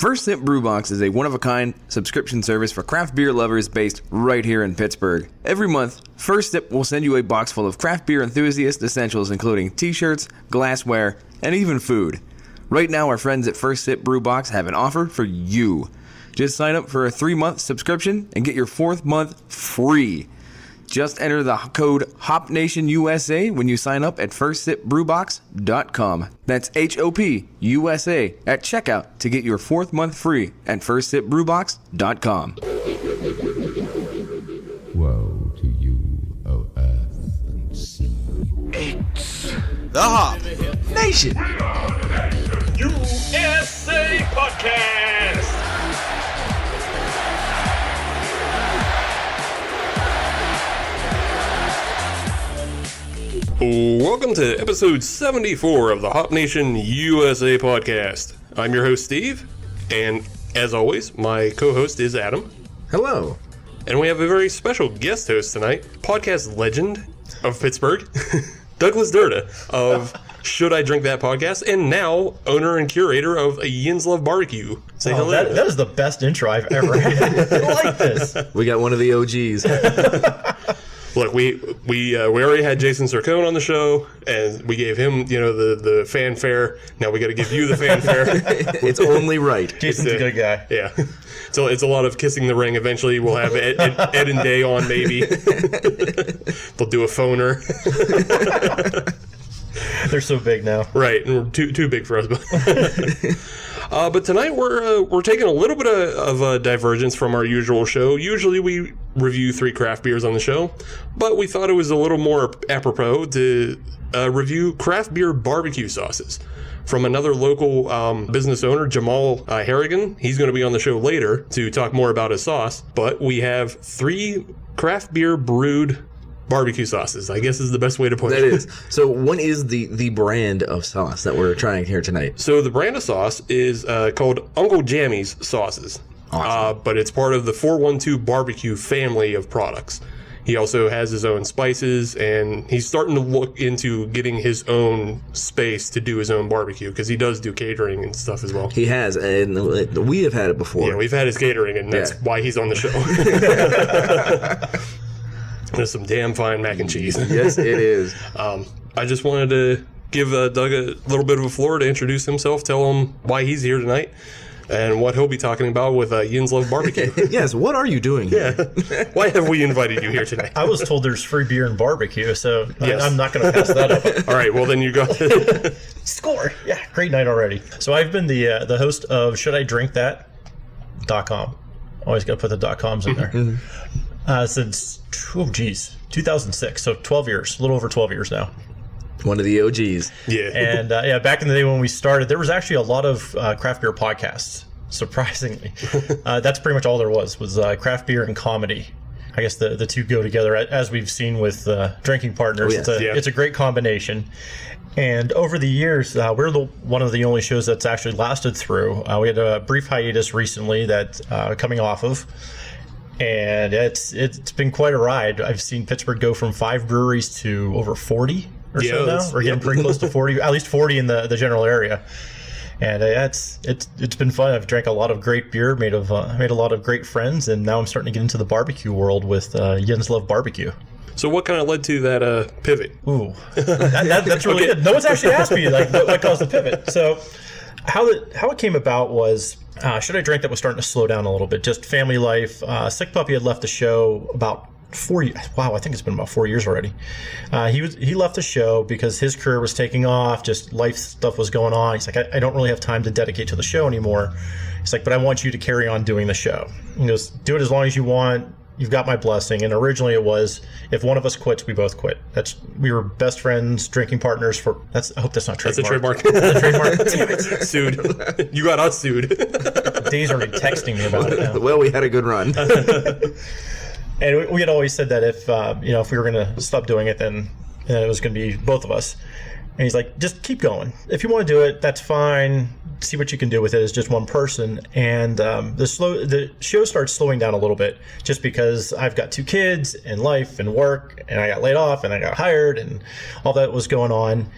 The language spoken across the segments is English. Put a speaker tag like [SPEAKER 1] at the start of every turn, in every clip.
[SPEAKER 1] First Sip Brew Box is a one-of-a-kind subscription service for craft beer lovers based right here in Pittsburgh. Every month, First Sip will send you a box full of craft beer enthusiast essentials including t-shirts, glassware, and even food. Right now, our friends at First Sip Brew Box have an offer for you. Just sign up for a 3-month subscription and get your 4th month free. Just enter the code HOPNationUSA when you sign up at firstsipbrewbox.com. That's HOPUSA at checkout to get your 4th month free at firstsipbrewbox.com.
[SPEAKER 2] Woe to you, O earth and sea.
[SPEAKER 3] It's the Hop Nation
[SPEAKER 4] USA Podcast. Welcome to episode 74 of the Hop Nation USA Podcast. I'm your host, Steve, and as always, my co-host is Adam.
[SPEAKER 1] Hello.
[SPEAKER 4] And we have a very special guest host tonight, podcast legend of Pittsburgh, Douglas Derda of Should I Drink That podcast, and now owner and curator of Yin's Love Barbecue. Say hello.
[SPEAKER 5] That is the best intro I've ever had. I like this.
[SPEAKER 1] We got one of the OGs.
[SPEAKER 4] Look, we already had Jason Sircone on the show, and we gave him, the fanfare. Now we got to give you the fanfare.
[SPEAKER 1] It's only right.
[SPEAKER 5] Jason's a good guy.
[SPEAKER 4] Yeah. So it's a lot of kissing the ring. Eventually, we'll have Ed and Day on, maybe. They'll do a phoner.
[SPEAKER 5] They're so big now.
[SPEAKER 4] Right, and we're too big for us. But tonight we're taking a little bit of a divergence from our usual show. Usually we review 3 craft beers on the show, but we thought it was a little more apropos to review craft beer barbecue sauces from another local business owner, Jamal Harrigan. He's going to be on the show later to talk more about his sauce, but we have 3 craft beer brewed barbecue sauces, I guess is the best way to put it.
[SPEAKER 1] That is. So what is the brand of sauce that we're trying here tonight?
[SPEAKER 4] So the brand of sauce is called Uncle Jammy's Sauces.
[SPEAKER 1] Awesome.
[SPEAKER 4] But it's part of the 412 Barbecue family of products. He also has his own spices, and he's starting to look into getting his own space to do his own barbecue, because he does do catering and stuff as well.
[SPEAKER 1] He has, and we have had it before.
[SPEAKER 4] Yeah, we've had his catering, and that's why he's on the show. There's some damn fine mac and cheese.
[SPEAKER 1] Yes, it is.
[SPEAKER 4] I just wanted to give Doug a little bit of a floor to introduce himself, tell him why he's here tonight, and what he'll be talking about with Yin's Love Barbecue.
[SPEAKER 1] Yes, what are you doing here?
[SPEAKER 4] Yeah. Why have we invited you here tonight?
[SPEAKER 5] I was told there's free beer and barbecue, so
[SPEAKER 4] Yes.
[SPEAKER 5] I'm not going to pass that up.
[SPEAKER 4] All right, well then you go.
[SPEAKER 5] Score! Yeah, great night already. So I've been the host of ShouldIDrinkThat.com. Always got to put the .coms in there. Since 2006, so 12 years, a little over 12 years now.
[SPEAKER 1] One of the OGs.
[SPEAKER 4] Yeah.
[SPEAKER 5] And back in the day when we started, there was actually a lot of craft beer podcasts, surprisingly. That's pretty much all there was craft beer and comedy. I guess the two go together, as we've seen with drinking partners.
[SPEAKER 1] Oh, yes.
[SPEAKER 5] It's a great combination. And over the years, we're one of the only shows that's actually lasted through. We had a brief hiatus recently that coming off of. And it's been quite a ride. I've seen Pittsburgh go from 5 breweries to over 40 or so now. We're getting pretty close to 40, at least 40 in the general area. And it's been fun. I've drank a lot of great beer, made a lot of great friends, and now I'm starting to get into the barbecue world with Yin's Love Barbecue.
[SPEAKER 4] So what kind of led to that pivot?
[SPEAKER 5] Ooh, that's really good. No one's actually asked me what caused the pivot. So how it came about was Should I Drink That was starting to slow down a little bit. Just family life. Sick Puppy had left the show about 4 years. Wow, I think it's been about 4 years already. He left the show because his career was taking off. Just life stuff was going on. He's like, I don't really have time to dedicate to the show anymore. He's like, but I want you to carry on doing the show. He goes, do it as long as you want. You've got my blessing. And originally it was, if one of us quits, we both quit. We were best friends, drinking partners for. I hope that's not trademark.
[SPEAKER 4] That's a trademark.
[SPEAKER 5] That's a trademark. Damn it.
[SPEAKER 4] Sued. You got us sued.
[SPEAKER 5] Dave's already texting me about it now.
[SPEAKER 1] Well, we had a good run.
[SPEAKER 5] And we had always said that if we were going to stop doing it, then it was going to be both of us. And he's like, just keep going. If you want to do it, that's fine. See what you can do with it as just one person. And the show starts slowing down a little bit just because I've got 2 kids and life and work, and I got laid off and I got hired and all that was going on.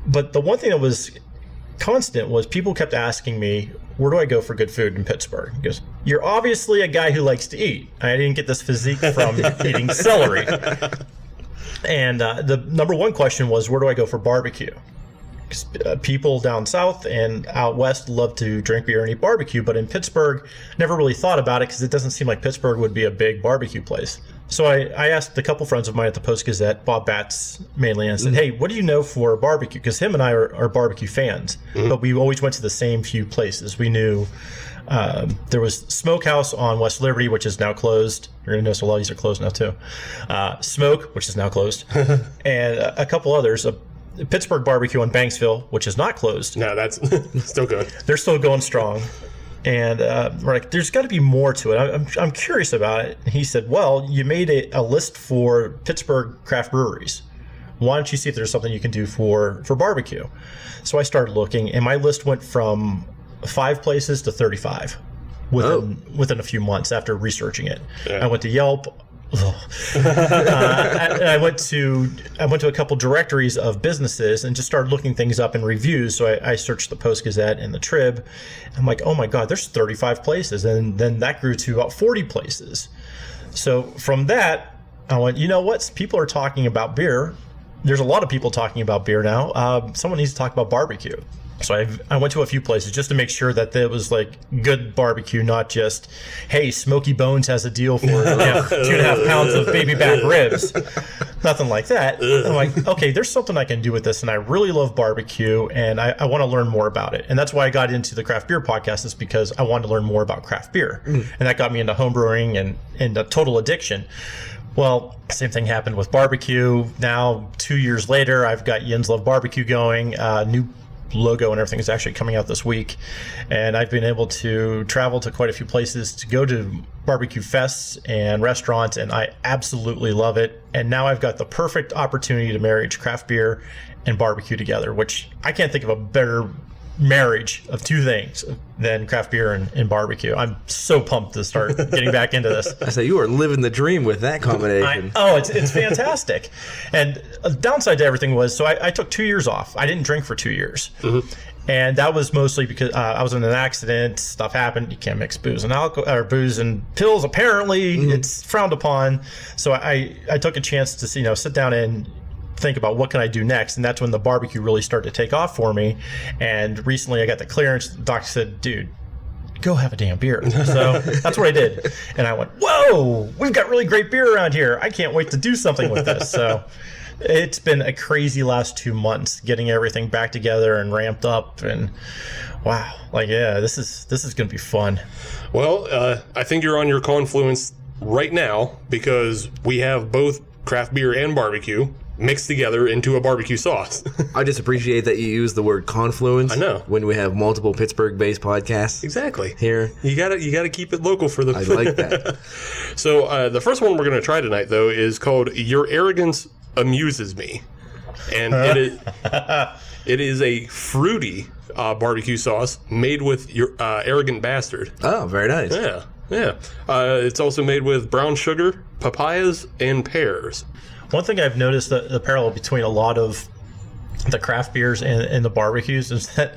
[SPEAKER 5] But the one thing that was constant was people kept asking me, where do I go for good food in Pittsburgh? He goes, you're obviously a guy who likes to eat. I didn't get this physique from eating celery. And the number one question was, where do I go for barbecue? People down south and out west love to drink beer and eat barbecue, but in Pittsburgh, never really thought about it because it doesn't seem like Pittsburgh would be a big barbecue place. So I asked a couple friends of mine at the Post-Gazette, Bob Batts mainly, and I said, hey, what do you know for barbecue? Because him and I are barbecue fans, but we always went to the same few places. We knew there was Smokehouse on West Liberty, which is now closed. You're going to notice a lot of these are closed now, too. Smoke, which is now closed, and a couple others. Pittsburgh Barbecue in Banksville, which is not closed.
[SPEAKER 4] No, that's still good.
[SPEAKER 5] They're still going strong. And we're like, there's got to be more to it. I'm curious about it. And he said, well, you made a list for Pittsburgh craft breweries. Why don't you see if there's something you can do for barbecue? So I started looking, and my list went from 5 places to 35 within a few months after researching it. Yeah. I went to Yelp. I went to a couple directories of businesses and just started looking things up in reviews. So I searched the Post-Gazette and the Trib. I'm like, oh my God, there's 35 places. And then that grew to about 40 places. So from that, I went, you know what? People are talking about beer. There's a lot of people talking about beer now. Someone needs to talk about barbecue. So I went to a few places just to make sure that there was like good barbecue, not just, hey, Smoky Bones has a deal for 2.5 pounds of baby back ribs. Nothing like that. I'm like, okay, there's something I can do with this, and I really love barbecue, and I want to learn more about it. And that's why I got into the craft beer podcast, is because I wanted to learn more about craft beer. And that got me into homebrewing and a total addiction. Well, same thing happened with barbecue. Now, 2 years later, I've got Yin's Love Barbecue going, new logo and everything is actually coming out this week, and I've been able to travel to quite a few places to go to barbecue fests and restaurants, and I absolutely love it. And now I've got the perfect opportunity to marry craft beer and barbecue together, which I can't think of a better marriage of two things than craft beer and barbecue. I'm so pumped to start getting back into this.
[SPEAKER 1] I say you are living the dream with that combination.
[SPEAKER 5] It's fantastic. And the downside to everything was, so I took 2 years off. I didn't drink for 2 years. Mm-hmm. And that was mostly because I was in an accident. Stuff happened. You can't mix booze and alcohol or booze and pills. Apparently, it's frowned upon. So I took a chance to sit down and think about what can I do next, and that's when the barbecue really started to take off for me. And recently I got the clearance. The doctor said, dude, go have a damn beer. So that's what I did, and I went, whoa, we've got really great beer around here. I can't wait to do something with this. So it's been a crazy last 2 months getting everything back together and ramped up, and wow, this is gonna be fun.
[SPEAKER 4] Well, I think you're on your confluence right now, because we have both craft beer and barbecue mixed together into a barbecue sauce.
[SPEAKER 1] I just appreciate that you use the word confluence.
[SPEAKER 4] I know.
[SPEAKER 1] When we have multiple Pittsburgh-based podcasts.
[SPEAKER 4] Exactly.
[SPEAKER 1] Here.
[SPEAKER 4] You gotta keep it local for the...
[SPEAKER 1] I like that.
[SPEAKER 4] So the first one we're going to try tonight, though, is called Your Arrogance Amuses Me. And it is a fruity barbecue sauce made with your Arrogant Bastard.
[SPEAKER 1] Oh, very nice.
[SPEAKER 4] Yeah. It's also made with brown sugar, papayas, and pears.
[SPEAKER 5] One thing I've noticed, the parallel between a lot of the craft beers and the barbecues, is that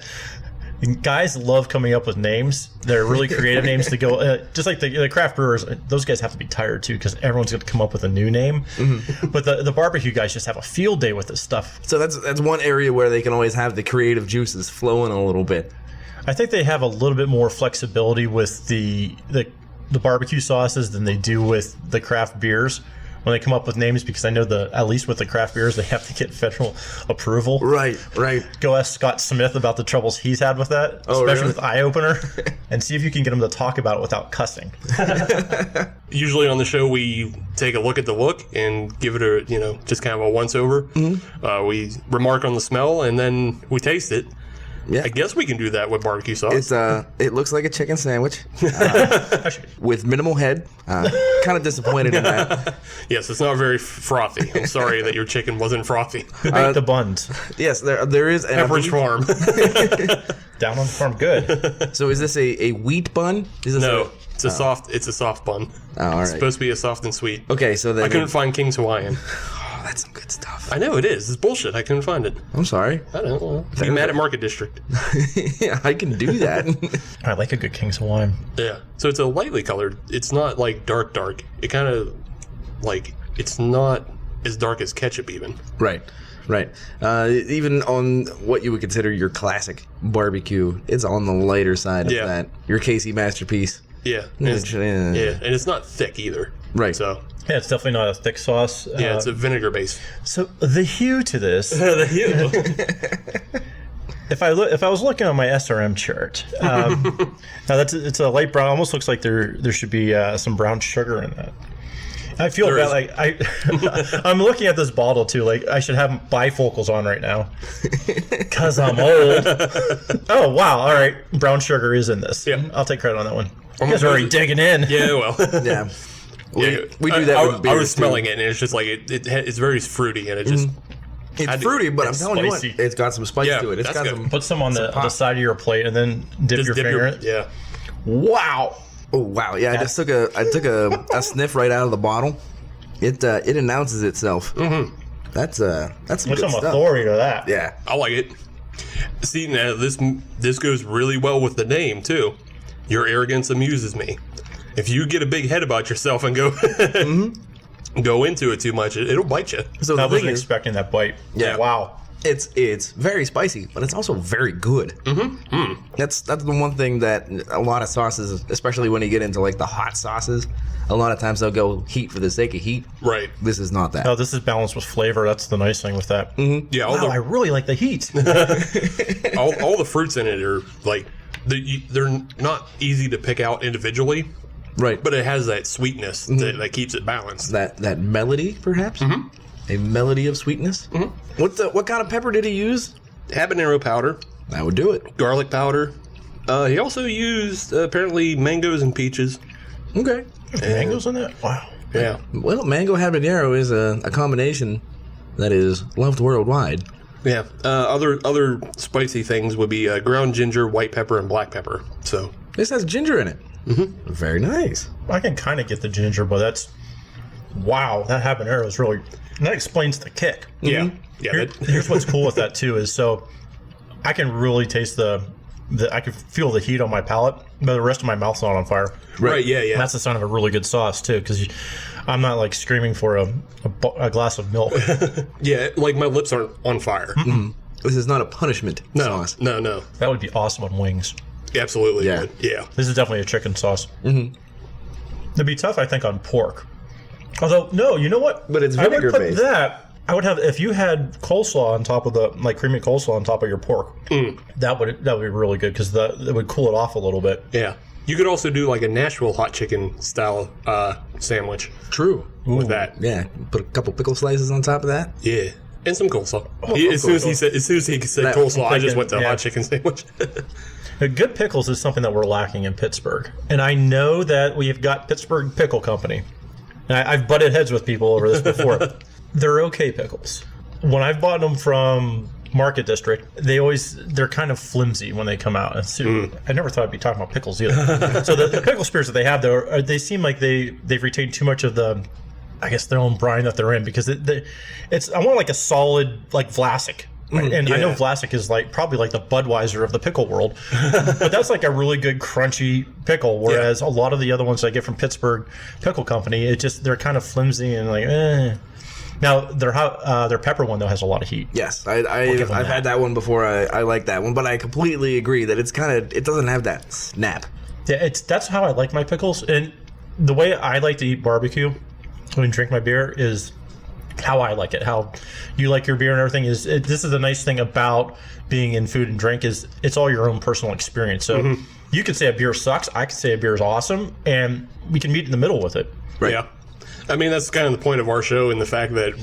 [SPEAKER 5] guys love coming up with names. They're really creative names to go. Just like the craft brewers, those guys have to be tired too, because everyone's going to come up with a new name. Mm-hmm. But the barbecue guys just have a field day with this stuff.
[SPEAKER 1] So that's one area where they can always have the creative juices flowing a little bit.
[SPEAKER 5] I think they have a little bit more flexibility with the barbecue sauces than they do with the craft beers when they come up with names, because I know at least with the craft beers, they have to get federal approval.
[SPEAKER 1] Right.
[SPEAKER 5] Go ask Scott Smith about the troubles he's had with that, especially with Eye Opener, and see if you can get him to talk about it without cussing.
[SPEAKER 4] Usually on the show, we take a look at the look and give it a, just kind of a once over. Mm-hmm. We remark on the smell, and then we taste it. Yeah. I guess we can do that with barbecue sauce.
[SPEAKER 1] It looks like a chicken sandwich with minimal head. Kind of disappointed in that.
[SPEAKER 4] Yes, it's not very frothy. I'm sorry that your chicken wasn't frothy.
[SPEAKER 5] Who baked the buns?
[SPEAKER 1] Yes, there is.
[SPEAKER 4] Pepperidge Farm.
[SPEAKER 5] Down on the farm, good.
[SPEAKER 1] So is this a wheat bun?
[SPEAKER 4] No, it's a soft bun.
[SPEAKER 1] Oh, all right.
[SPEAKER 4] It's supposed to be a soft and sweet.
[SPEAKER 1] Okay, so then
[SPEAKER 4] I couldn't find King's Hawaiian.
[SPEAKER 1] Oh, that's some good stuff.
[SPEAKER 4] I know it is. It's bullshit. I couldn't find it.
[SPEAKER 1] I'm sorry.
[SPEAKER 4] I don't know. Be mad at Market District.
[SPEAKER 1] Yeah, I can do that.
[SPEAKER 5] I like a good King's Hawaiian.
[SPEAKER 4] Yeah. So it's a lightly colored. It's not like dark. It kind of like, it's not as dark as ketchup even.
[SPEAKER 1] Right. Even on what you would consider your classic barbecue, it's on the lighter side of that. Your Casey masterpiece.
[SPEAKER 4] Yeah. And and it's not thick either.
[SPEAKER 1] Right.
[SPEAKER 4] So.
[SPEAKER 5] Yeah, it's definitely not a thick sauce.
[SPEAKER 4] Yeah, it's a vinegar base.
[SPEAKER 5] So the hue to this.
[SPEAKER 4] The hue.
[SPEAKER 5] If I was looking on my SRM chart, now it's a light brown. Almost looks like there should be some brown sugar in that. I feel bad. Like I'm looking at this bottle too. Like I should have bifocals on right now because I'm old. Oh wow! All right, brown sugar is in this.
[SPEAKER 4] Yeah,
[SPEAKER 5] I'll take credit on that one. You guys are already digging in.
[SPEAKER 4] Yeah, well,
[SPEAKER 1] yeah. We do that with beer.
[SPEAKER 4] I was smelling it, and it's just like it's very fruity, and it just
[SPEAKER 1] it's fruity, but I'm telling
[SPEAKER 5] spicy.
[SPEAKER 1] you what, it's got some spice to it. It's got some.
[SPEAKER 5] Put some on the side of your plate, and then dip your finger in it.
[SPEAKER 4] Yeah.
[SPEAKER 5] Wow.
[SPEAKER 1] Oh wow! Yeah, I just took a sniff right out of the bottle. It announces itself. Mm-hmm. That's some
[SPEAKER 5] There's
[SPEAKER 1] good
[SPEAKER 5] some
[SPEAKER 1] stuff.
[SPEAKER 5] authority to that.
[SPEAKER 1] Yeah,
[SPEAKER 4] I like it. See, now this goes really well with the name too. Your arrogance amuses me. If you get a big head about yourself and go go into it too much, it'll bite you.
[SPEAKER 1] So
[SPEAKER 5] I
[SPEAKER 1] the
[SPEAKER 5] wasn't
[SPEAKER 1] thing is,
[SPEAKER 5] expecting that bite.
[SPEAKER 4] Yeah.
[SPEAKER 5] Wow.
[SPEAKER 1] it's very spicy, but it's also very good. That's the one thing that a lot of sauces, especially when you get into like the hot sauces, a lot of times they'll go heat for the sake of heat.
[SPEAKER 4] Right.
[SPEAKER 1] This is not that.
[SPEAKER 5] No, this is balanced with flavor. That's the nice thing with that.
[SPEAKER 4] Yeah.
[SPEAKER 5] Wow, I really like the heat.
[SPEAKER 4] all the fruits in it are like they're not easy to pick out individually.
[SPEAKER 1] Right.
[SPEAKER 4] But it has that sweetness that keeps it balanced.
[SPEAKER 1] That melody, perhaps? A melody of sweetness? What kind of pepper did he use?
[SPEAKER 4] Habanero powder,
[SPEAKER 1] That would do it.
[SPEAKER 4] garlic powder. He also used apparently mangoes and peaches.
[SPEAKER 1] Okay.
[SPEAKER 5] Mangoes in that? Wow.
[SPEAKER 4] Yeah.
[SPEAKER 1] Well, mango habanero is a combination that is loved worldwide.
[SPEAKER 4] Yeah. Other spicy things would be ground ginger, white pepper, and black pepper. So
[SPEAKER 1] This has ginger in it. Very nice.
[SPEAKER 5] I can kind of get the ginger, but that's... Wow, that habanero is really... That explains the kick.
[SPEAKER 4] yeah. Yeah.
[SPEAKER 5] Here's what's cool with that, too, is so I can really taste I can feel the heat on my palate, but the rest of my mouth's not on fire.
[SPEAKER 4] Right. Yeah.
[SPEAKER 5] And that's the sign of a really good sauce, too, because I'm not, like, screaming for a glass of milk.
[SPEAKER 4] Yeah. Like my lips aren't on fire.
[SPEAKER 1] This is not a punishment sauce.
[SPEAKER 4] No.
[SPEAKER 5] That would be awesome on wings.
[SPEAKER 4] Absolutely.
[SPEAKER 1] Yeah.
[SPEAKER 4] Would. Yeah.
[SPEAKER 5] This is definitely a chicken sauce. It'd be tough, I think, on pork. Although, no, you know what?
[SPEAKER 1] But it's
[SPEAKER 5] I would put
[SPEAKER 1] vinegar-based.
[SPEAKER 5] that. I would have, if you had coleslaw on top of creamy coleslaw on top of your pork, that would be really good because it would cool it off a little bit.
[SPEAKER 4] Yeah. You could also do like a Nashville hot chicken style sandwich
[SPEAKER 1] True.
[SPEAKER 4] with that.
[SPEAKER 1] Yeah. Put a couple pickle slices on top of that.
[SPEAKER 4] Yeah. And some coleslaw.
[SPEAKER 1] Oh,
[SPEAKER 4] As soon as he said coleslaw, I just went to
[SPEAKER 5] yeah.
[SPEAKER 4] hot chicken sandwich.
[SPEAKER 5] Good pickles is something that we're lacking in Pittsburgh. And I know that we've got Pittsburgh Pickle Company. And I've butted heads with people over this before. They're okay pickles. When I've bought them from Market District, they're kind of flimsy when they come out. I never thought I'd be talking about pickles either. So the pickle spirits that they have, they seem like they've retained too much of their own brine that they're in, because I want like a solid like Vlasic. And I know Vlasic is probably like the Budweiser of the pickle world, but that's like a really good crunchy pickle. Whereas a lot of the other ones I get from Pittsburgh Pickle Company, they're kind of flimsy and like eh. Now their pepper one though has a lot of heat.
[SPEAKER 1] Yes, I've had that one before. I like that one, but I completely agree that it doesn't have that snap.
[SPEAKER 5] Yeah, that's how I like my pickles, and the way I like to eat barbecue and drink my beer is how I like it. How you like your beer and everything this is the nice thing about being in food and drink is it's all your own personal experience. So you can say a beer sucks, I can say a beer is awesome, and we can meet in the middle with it.
[SPEAKER 1] Right.
[SPEAKER 4] Yeah. I mean, that's kind of the point of our show, and the fact that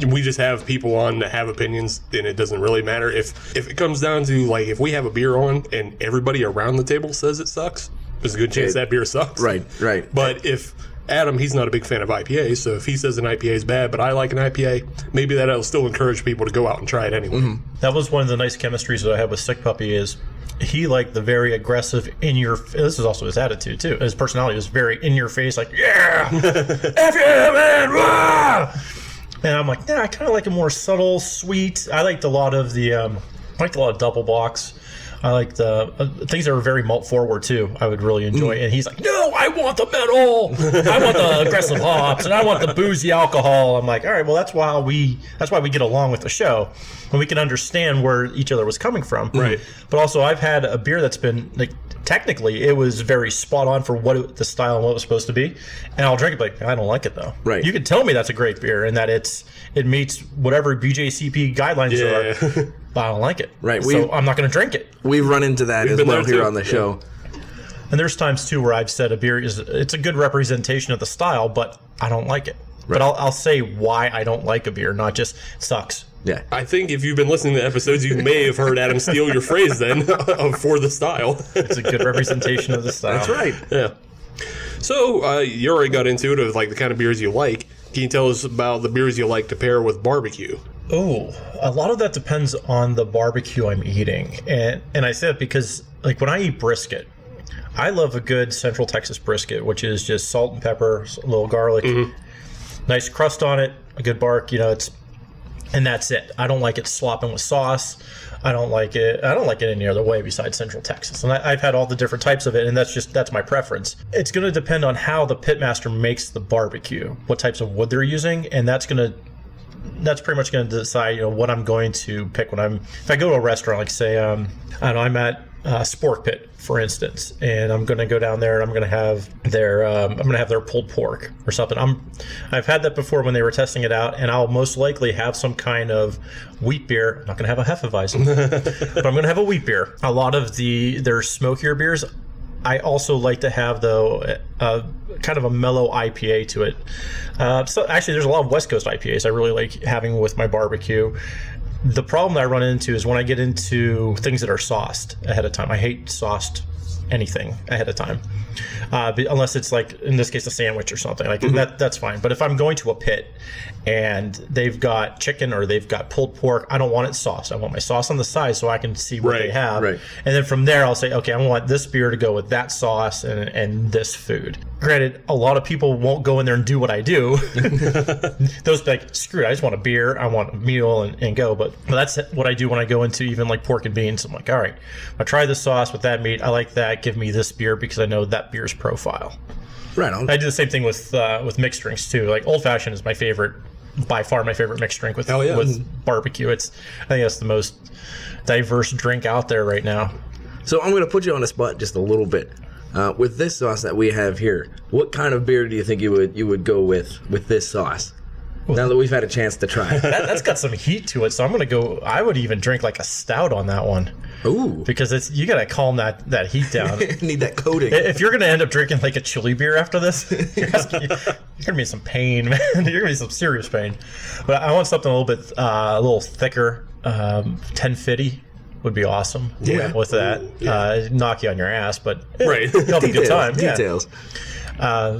[SPEAKER 4] we just have people on that have opinions, and it doesn't really matter. If it comes down to, like, if we have a beer on and everybody around the table says it sucks, there's a good chance that beer sucks.
[SPEAKER 1] Right.
[SPEAKER 4] But if Adam, he's not a big fan of IPAs, so if he says an IPA is bad, but I like an IPA, maybe that'll still encourage people to go out and try it anyway.
[SPEAKER 5] That was one of the nice chemistries that I had with Sick Puppy is he liked the very aggressive this is also his attitude too. His personality was very in your face, like, yeah, F yeah, man, rah! And I'm like, I kind of like a more subtle, sweet. I liked a lot of double box. I like the things that are very malt forward too. I would really enjoy. And he's like, no, I want the metal. I want the aggressive hops, and I want the boozy alcohol. I'm like, all right, well, that's why we get along with the show, and we can understand where each other was coming from.
[SPEAKER 4] Right.
[SPEAKER 5] But also, I've had a beer that's been like, technically, it was very spot on for the style and what it was supposed to be, and I'll drink it, like, I don't like it though.
[SPEAKER 1] Right. You
[SPEAKER 5] can tell me that's a great beer and that it meets whatever BJCP guidelines are. But I don't like it.
[SPEAKER 1] Right.
[SPEAKER 5] So I'm not going to drink it.
[SPEAKER 1] We've run into that as well here on the show.
[SPEAKER 5] And there's times too where I've said a beer it's a good representation of the style, but I don't like it. Right. But I'll say why I don't like a beer, not just sucks.
[SPEAKER 1] Yeah.
[SPEAKER 4] I think if you've been listening to episodes, you may have heard Adam steal your phrase then for the style.
[SPEAKER 5] It's a good representation of the style.
[SPEAKER 1] That's right.
[SPEAKER 4] Yeah. So you already got into it of like the kind of beers you like. Can you tell us about the beers you like to pair with barbecue?
[SPEAKER 5] Oh, a lot of that depends on the barbecue I'm eating. And I say that because like when I eat brisket, I love a good Central Texas brisket, which is just salt and pepper, a little garlic, nice crust on it, a good bark, and that's it. I don't like it slopping with sauce. I don't like it any other way besides Central Texas. And I've had all the different types of it, and that's my preference. It's going to depend on how the pitmaster makes the barbecue, what types of wood they're using, and that's pretty much going to decide, what I'm going to pick if I go to a restaurant, like say, I'm at Spork Pit, for instance, and I'm going to go down there and I'm going to have their pulled pork or something. I've had that before when they were testing it out, and I'll most likely have some kind of wheat beer. I'm not going to have a Hefeweizen, but I'm going to have a wheat beer. A lot of their smokier beers, I also like to have, though, kind of a mellow IPA to it. So actually, there's a lot of West Coast IPAs I really like having with my barbecue. The problem that I run into is when I get into things that are sauced ahead of time. I hate sauced anything ahead of time, unless it's like, in this case, a sandwich or something like that's fine. But if I'm going to a pit and they've got chicken or they've got pulled pork, I don't want it sauced. I want my sauce on the side so I can see what they have. Right. And then from there, I'll say, okay, I want this beer to go with that sauce and this food. Granted, a lot of people won't go in there and do what I do. Those be like, screw it, I just want a beer, I want a meal, and go. But that's what I do when I go into even like pork and beans. I'm like, all right, I try this sauce with that meat. I like that. Give me this beer because I know that beer's profile.
[SPEAKER 1] Right on.
[SPEAKER 5] I do the same thing with mixed drinks too. Like Old Fashioned is my favorite, by far my favorite mixed drink with barbecue. I think that's the most diverse drink out there right now.
[SPEAKER 1] So I'm going to put you on the spot just a little bit. With this sauce that we have here, what kind of beer do you think you would go with this sauce? Now that we've had a chance to try it.
[SPEAKER 5] That's got some heat to it, so I'm going to go. I would even drink like a stout on that one.
[SPEAKER 1] Ooh,
[SPEAKER 5] because you got to calm that heat down.
[SPEAKER 1] Need that coating.
[SPEAKER 5] If you're going to end up drinking like a chili beer after this, you're going to be in some pain, man. You're going to be in some serious pain. But I want something a little thicker. 1050 would be awesome.
[SPEAKER 1] Yeah.
[SPEAKER 5] With that, knock you on your ass, but
[SPEAKER 4] right.
[SPEAKER 5] You'll have a good time.
[SPEAKER 1] Details.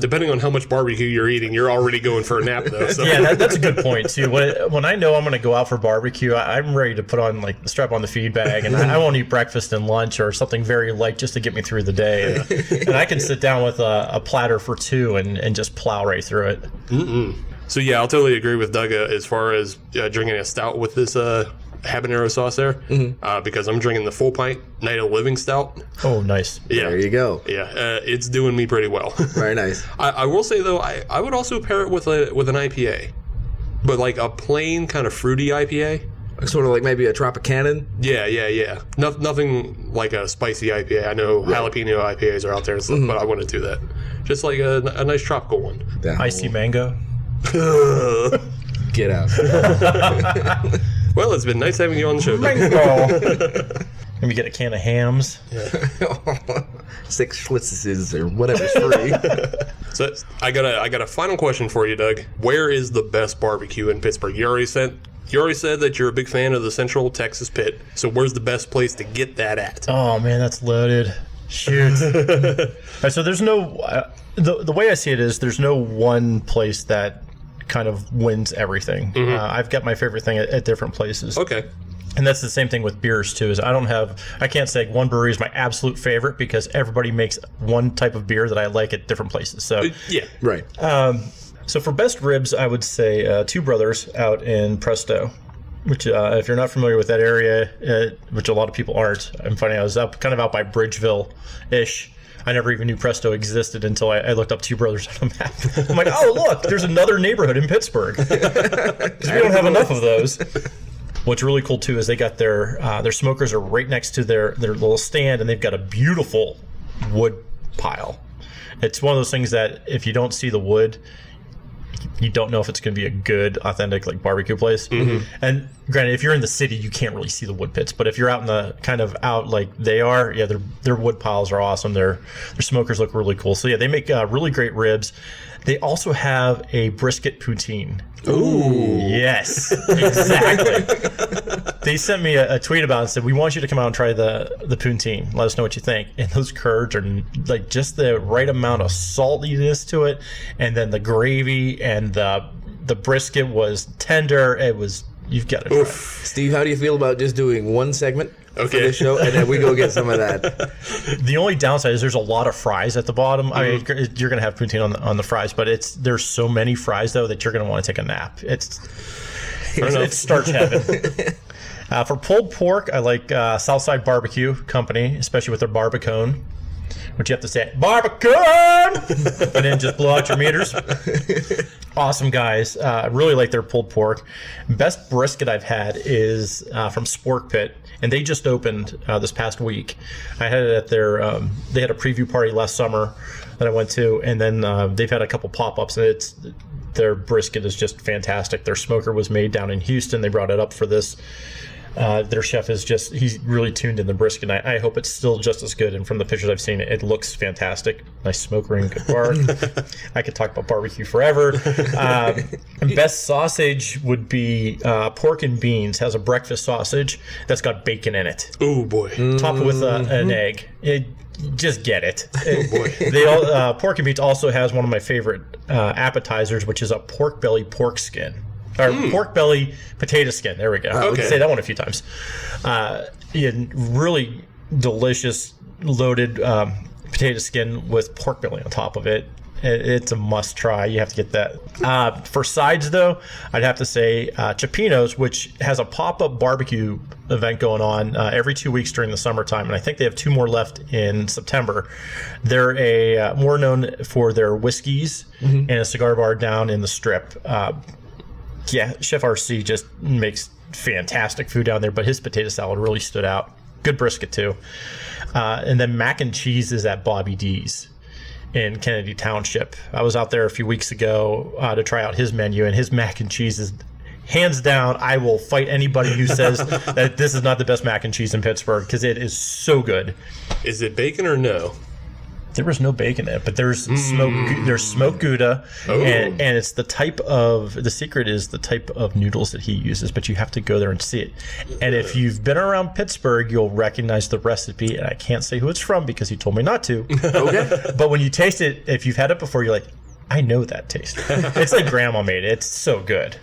[SPEAKER 4] Depending on how much barbecue you're eating, you're already going for a nap, though. So.
[SPEAKER 5] Yeah, that's a good point too. When I know I'm going to go out for barbecue, I'm ready to put on strap on the feed bag, and I won't eat breakfast and lunch or something very light just to get me through the day. And I can sit down with a platter for two and just plow right through it.
[SPEAKER 4] So yeah, I'll totally agree with Doug as far as drinking a stout with this habanero sauce there, because I'm drinking the full pint Night of Living Stout.
[SPEAKER 5] Oh, nice.
[SPEAKER 4] Yeah.
[SPEAKER 1] There you go.
[SPEAKER 4] Yeah, it's doing me pretty well.
[SPEAKER 1] Very nice.
[SPEAKER 4] I will say, though, I would also pair it with an IPA, but like a plain kind of fruity IPA.
[SPEAKER 1] Sort of like maybe a Tropicana?
[SPEAKER 4] Yeah. Nothing like a spicy IPA. I know jalapeno IPAs are out there, but I want to do that. Just like a nice tropical one.
[SPEAKER 5] Icy mango.
[SPEAKER 1] Get out.
[SPEAKER 4] Well, it's been nice having you on the show.
[SPEAKER 5] Mango. Maybe get a can of hams.
[SPEAKER 1] 6 Schlitzes or whatever's free.
[SPEAKER 4] So I got a final question for you, Doug. Where is the best barbecue in Pittsburgh? You already said that you're a big fan of the Central Texas Pit. So where's the best place to get that at?
[SPEAKER 5] Oh man, that's loaded. Shoot. So there's no the way I see it is there's no one place that kind of wins everything. I've got my favorite thing at different places.
[SPEAKER 4] Okay.
[SPEAKER 5] And that's the same thing with beers too. Is I can't say one brewery is my absolute favorite because everybody makes one type of beer that I like at different places. So
[SPEAKER 4] yeah,
[SPEAKER 1] right.
[SPEAKER 5] So for best ribs, I would say Two Brothers out in Presto, which if you're not familiar with that area, which a lot of people aren't, I'm finding I was kind of out by Bridgeville-ish. I never even knew Presto existed until I looked up Two Brothers on a map. I'm like, oh, look, there's another neighborhood in Pittsburgh. Because we don't have enough of those. What's really cool, too, is they got their smokers are right next to their little stand, and they've got a beautiful wood pile. It's one of those things that if you don't see the wood, you don't know if it's going to be a good, authentic barbecue place. Mm-hmm. And granted, if you're in the city, you can't really see the wood pits. But if you're out in the kind of out like they are, yeah, their wood piles are awesome. Their smokers look really cool. So yeah, they make really great ribs. They also have a brisket poutine.
[SPEAKER 4] Ooh.
[SPEAKER 5] Yes, exactly. They sent me a tweet about it and said, we want you to come out and try the poutine. Let us know what you think. And those curds are like just the right amount of saltiness to it. And then the gravy and the brisket was tender. It was, you've got to try it.
[SPEAKER 3] Steve, how do you feel about just doing one segment for this show and then we go get some of that?
[SPEAKER 5] The only downside is there's a lot of fries at the bottom. Mm-hmm. I mean, you're going to have poutine on the fries, but there's so many fries though that you're going to want to take a nap. It's starch heaven. For pulled pork, I like Southside Barbecue Company, especially with their barbacone, which you have to say barbacone, and then just blow out your meters. Awesome guys. I really like their pulled pork. Best brisket I've had is from Spork Pit, and they just opened this past week. I had it at their. They had a preview party last summer that I went to, and then they've had a couple pop-ups, and their brisket is just fantastic. Their smoker was made down in Houston. They brought it up for this. Their chef he's really tuned in the brisket. And I hope it's still just as good. And from the pictures I've seen, it looks fantastic. Nice smoker and good bark. I could talk about barbecue forever. And best sausage would be Pork and Beans. Has a breakfast sausage that's got bacon in it.
[SPEAKER 4] Oh boy!
[SPEAKER 5] Topped with an egg. Just get it. Oh boy! Pork and Beans also has one of my favorite appetizers, which is a pork belly pork skin. Or pork belly potato skin. There we go. Okay. Say that one a few times. Really delicious loaded potato skin with pork belly on top of it. It's a must try. You have to get that. For sides, though, I'd have to say Cioppino's, which has a pop-up barbecue event going on every 2 weeks during the summertime, and I think they have 2 more left in September. They're more known for their whiskeys and a cigar bar down in the Strip. Yeah, Chef RC just makes fantastic food down there, but his potato salad really stood out. Good brisket, too. And then mac and cheese is at Bobby D's in Kennedy Township. I was out there a few weeks ago to try out his menu, and his mac and cheese is hands down. I will fight anybody who says that this is not the best mac and cheese in Pittsburgh, because it is so good.
[SPEAKER 4] Is it bacon or no?
[SPEAKER 5] There was no bacon in it, but there's smoked Gouda, and it's the secret is the type of noodles that he uses, but you have to go there and see it. And if you've been around Pittsburgh, you'll recognize the recipe, and I can't say who it's from because he told me not to. Okay. But when you taste it, if you've had it before, you're like, I know that taste. It's like grandma made it. It's so good.